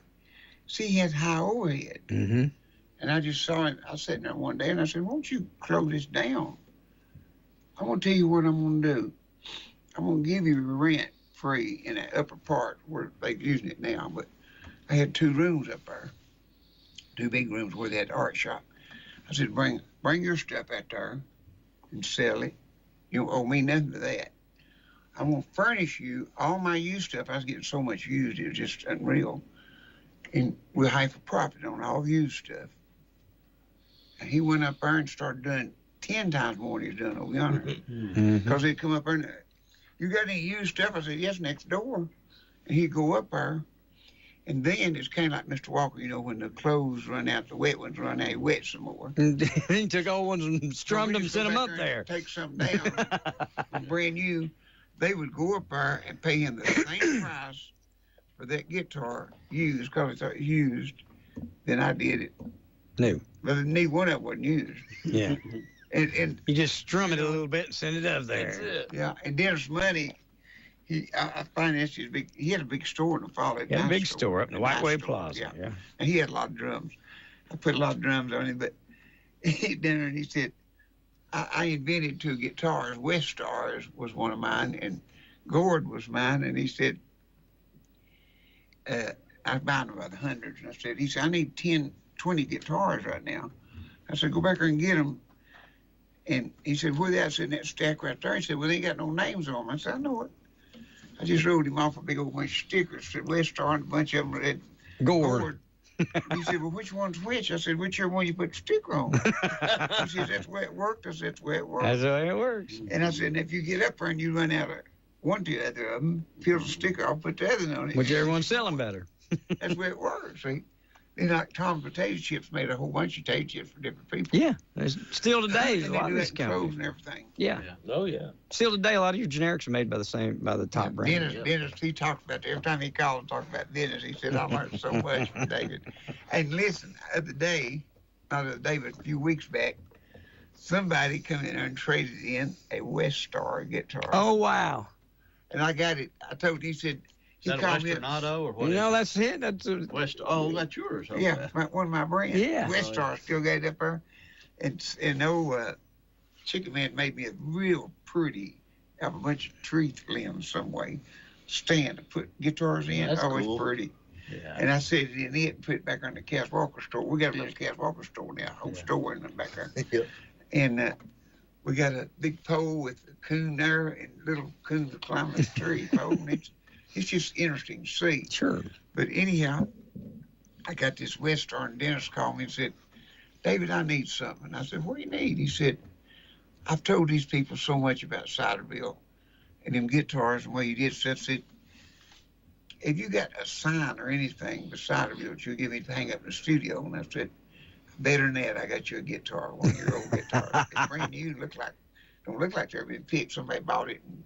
see, he had high overhead. Mm-hmm. And I just saw him. I was sitting there one day, and I said, won't you close this down? I'm going to tell you what I'm going to do. I'm going to give you rent free in that upper part where they're using it now. But I had 2 rooms up there, 2 big rooms where they had the art shop. I said, bring your stuff out there and sell it. You don't owe me nothing for that. I'm going to furnish you all my used stuff. I was getting so much used, it was just unreal. And we'll have a profit on all the used stuff. And he went up there and started doing 10 times more than he's doing over yonder. Because he'd come up there and, you got any used stuff? I said, yes, next door. And he'd go up there. And then it's kind of like Mr. Walker, when the clothes run out, the wet ones run out, he wet some more. He took old ones and strummed them and sent them up there. Take something down, brand new. they would go up there and pay him the same price for that guitar used, because it's used, than I did it. New. But neither one of it wasn't used. Yeah. And you just strum it a little bit and send it up there. That's it. Yeah, and Dennis Money, I financed his big. He had a big store in the fall. Yeah, a big store up in the Whiteway Plaza. Yeah. And he had a lot of drums. I put a lot of drums on him, but he down there and he said, I invented 2 guitars. WYSH was one of mine, and Gord was mine. And he said, I was buying them by the hundreds. And he said, I need 10, 20 guitars right now. I said, go back there and get them. And he said, where they at? I said, in that stack right there. He said, well, they ain't got no names on them. I said, I know it. I just wrote him off a big old bunch of stickers. Said WYSH, and a bunch of them had Gord. He said, well, which one's which? I said, whichever one you put the sticker on. He said, that's the way it worked. I said, that's the way it works. That's the way it works. And I said, and if you get up there and you run out of one to the other of them, peel the sticker, I'll put the other on it. Whichever one's selling better. That's the way it works, see? Then like Tom Potato Chips made a whole bunch of potato chips for different people. Yeah, still today a lot of this company. And everything. Yeah. Oh yeah. Still today, a lot of your generics are made by the top brand. Dennis, he talked about that. Every time he called and talked about Dennis, he said, I learned so much from David. And listen, not the other day, but a few weeks back, somebody come in there and traded in a WYSH guitar. Oh wow. And I got it. I told him, he said, Is that a Western Auto or what? No, that's it. That's a West. Oh, that's yours. Okay. Yeah, one of my brands. Yeah. WYSH still got it up there. And Chicken Man made me a real pretty, have a bunch of tree limbs some way, stand to put guitars in. That's always cool. Pretty. Yeah. And I set it in it and put it back on the Cass Walker store. We got a little Cass Walker store now, whole store in the back there. Yeah. And we got a big pole with a coon there and little coons climbing the tree pole. And it's just interesting to see. Sure. But anyhow, I got this WYSH, and Dennis called me and said, David, I need something. I said, what do you need? He said, I've told these people so much about Ciderville and them guitars and what you did. So I said, if you got a sign or anything beside Ciderville that you'll give me to hang up in the studio. And I said, better than that, I got you a guitar, 1-year-old guitar. It's brand new, don't look like they've been picked. Somebody bought it and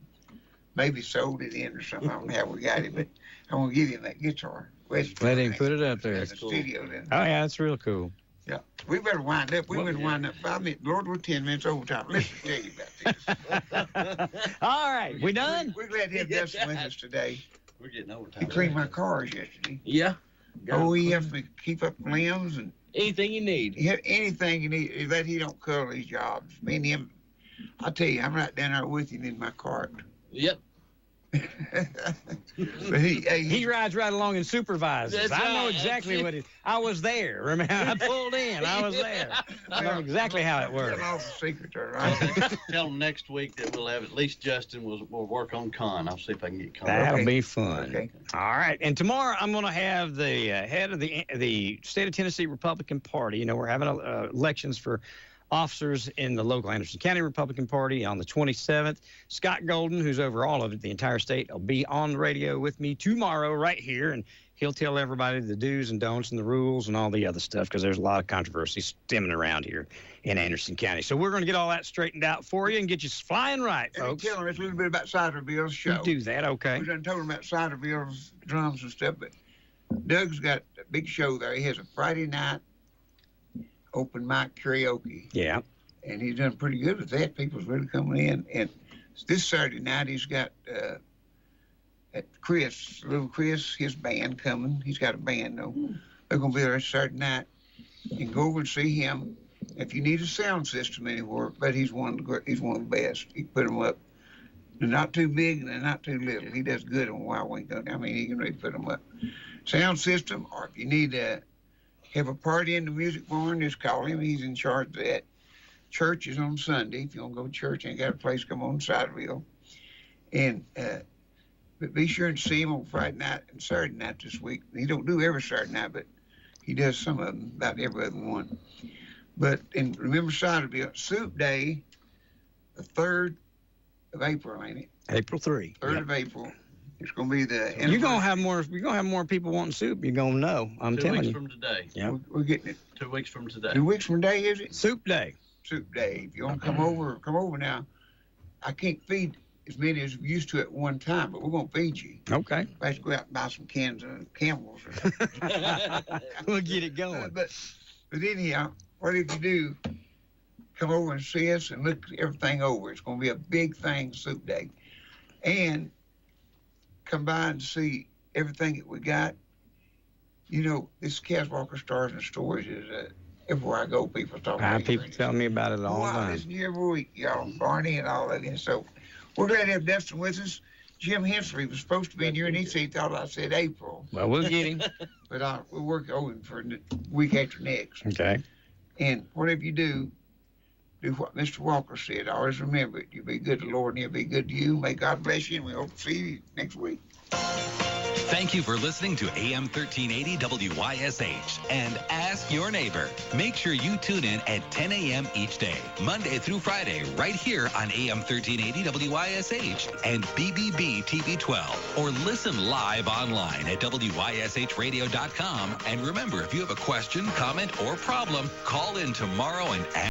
maybe sold it in or something. I don't know how we got it, but I want to give him that guitar. Let him put it up there. In the studio then. Oh yeah, that's real cool. Yeah, we better wind up. We better wind up 5 minutes. Lord, we're 10 minutes overtime. Let's tell you about this. All right, we done? We're glad to have Dustin with us today. We're getting overtime. He cleaned my cars yesterday. Yeah. He has to keep up limbs and anything you need. Anything you need. That he don't color these jobs. Me and him, I'll tell you, I'm right down there with him in my cart. Yep. But he rides right along and supervises. That's I know right. exactly what I was there. Remember, I pulled in. I was there. I know exactly how it works. All the secrets are right. Tell them next week that we'll have at least Justin will work on Con. I'll see if I can get Con. That'll be fun. Okay. All right. And tomorrow I'm going to have the head of the state of Tennessee Republican Party. You know, we're having elections for officers in the local Anderson County Republican Party on the 27th. Scott Golden, who's over all of it, the entire state, will be on the radio with me tomorrow right here, and he'll tell everybody the do's and don'ts and the rules and all the other stuff, because there's a lot of controversy stemming around here in Anderson County. So we're going to get all that straightened out for you and get you flying right, folks. Tell them a little bit about Ciderville's show. You do that, okay. We done told them about Ciderville's drums and stuff, but Doug's got a big show there. He has a Friday night open mic karaoke. Yeah. And he's done pretty good with that. People's really coming in. And this Saturday night, he's got little Chris, his band coming. He's got a band, though. They're going to be there Saturday night. You can go over and see him. If you need a sound system anywhere, but he's one of the best. He can put them up. They're not too big and they're not too little. He does good on Wild Wing. I mean, he can really put them up. Sound system, or if you need have a party in the music barn, just call him. He's in charge of that. Church is on Sunday. If you want to go to church, ain't got a place, come on Ciderville. And but be sure and see him on Friday night and Saturday night this week. He don't do every Saturday night, but he does some of them, about every other one. But and remember Ciderville, Soup Day, the 3rd of April, ain't it? April 3. 3rd of April. It's gonna be the. You're gonna have more people wanting soup. You're gonna know. I'm telling you. 2 weeks from today. Yeah. We're getting it. 2 weeks from today. 2 weeks from today, is it? Soup Day. Soup Day. If you want to come over now. I can't feed as many as we used to at one time, but we're going to feed you. Okay. I have to go out and buy some cans of Camels. We'll get it going. But anyhow, what if you do, come over and see us and look everything over. It's going to be a big thing, Soup Day. And come by and see everything that we got. You know, this Caswalker Stars and Stories is everywhere I go, people talk about it. People tell me about it all the time. I listen to you every week, y'all, Barney and all of you. So we're glad to have Dustin with us. Jim Hensley was supposed to be in here, and he said he thought I said April. Well, we'll get him. But we'll work over him for the week after next. Okay. And whatever you do what Mr. Walker said. Always remember it. You be good to the Lord, and He'll be good to you. May God bless you, and we hope to see you next week. Thank you for listening to AM 1380 WYSH and Ask Your Neighbor. Make sure you tune in at 10 a.m. each day, Monday through Friday, right here on AM 1380 WYSH and BBB TV 12. Or listen live online at WYSHradio.com. And remember, if you have a question, comment, or problem, call in tomorrow and ask.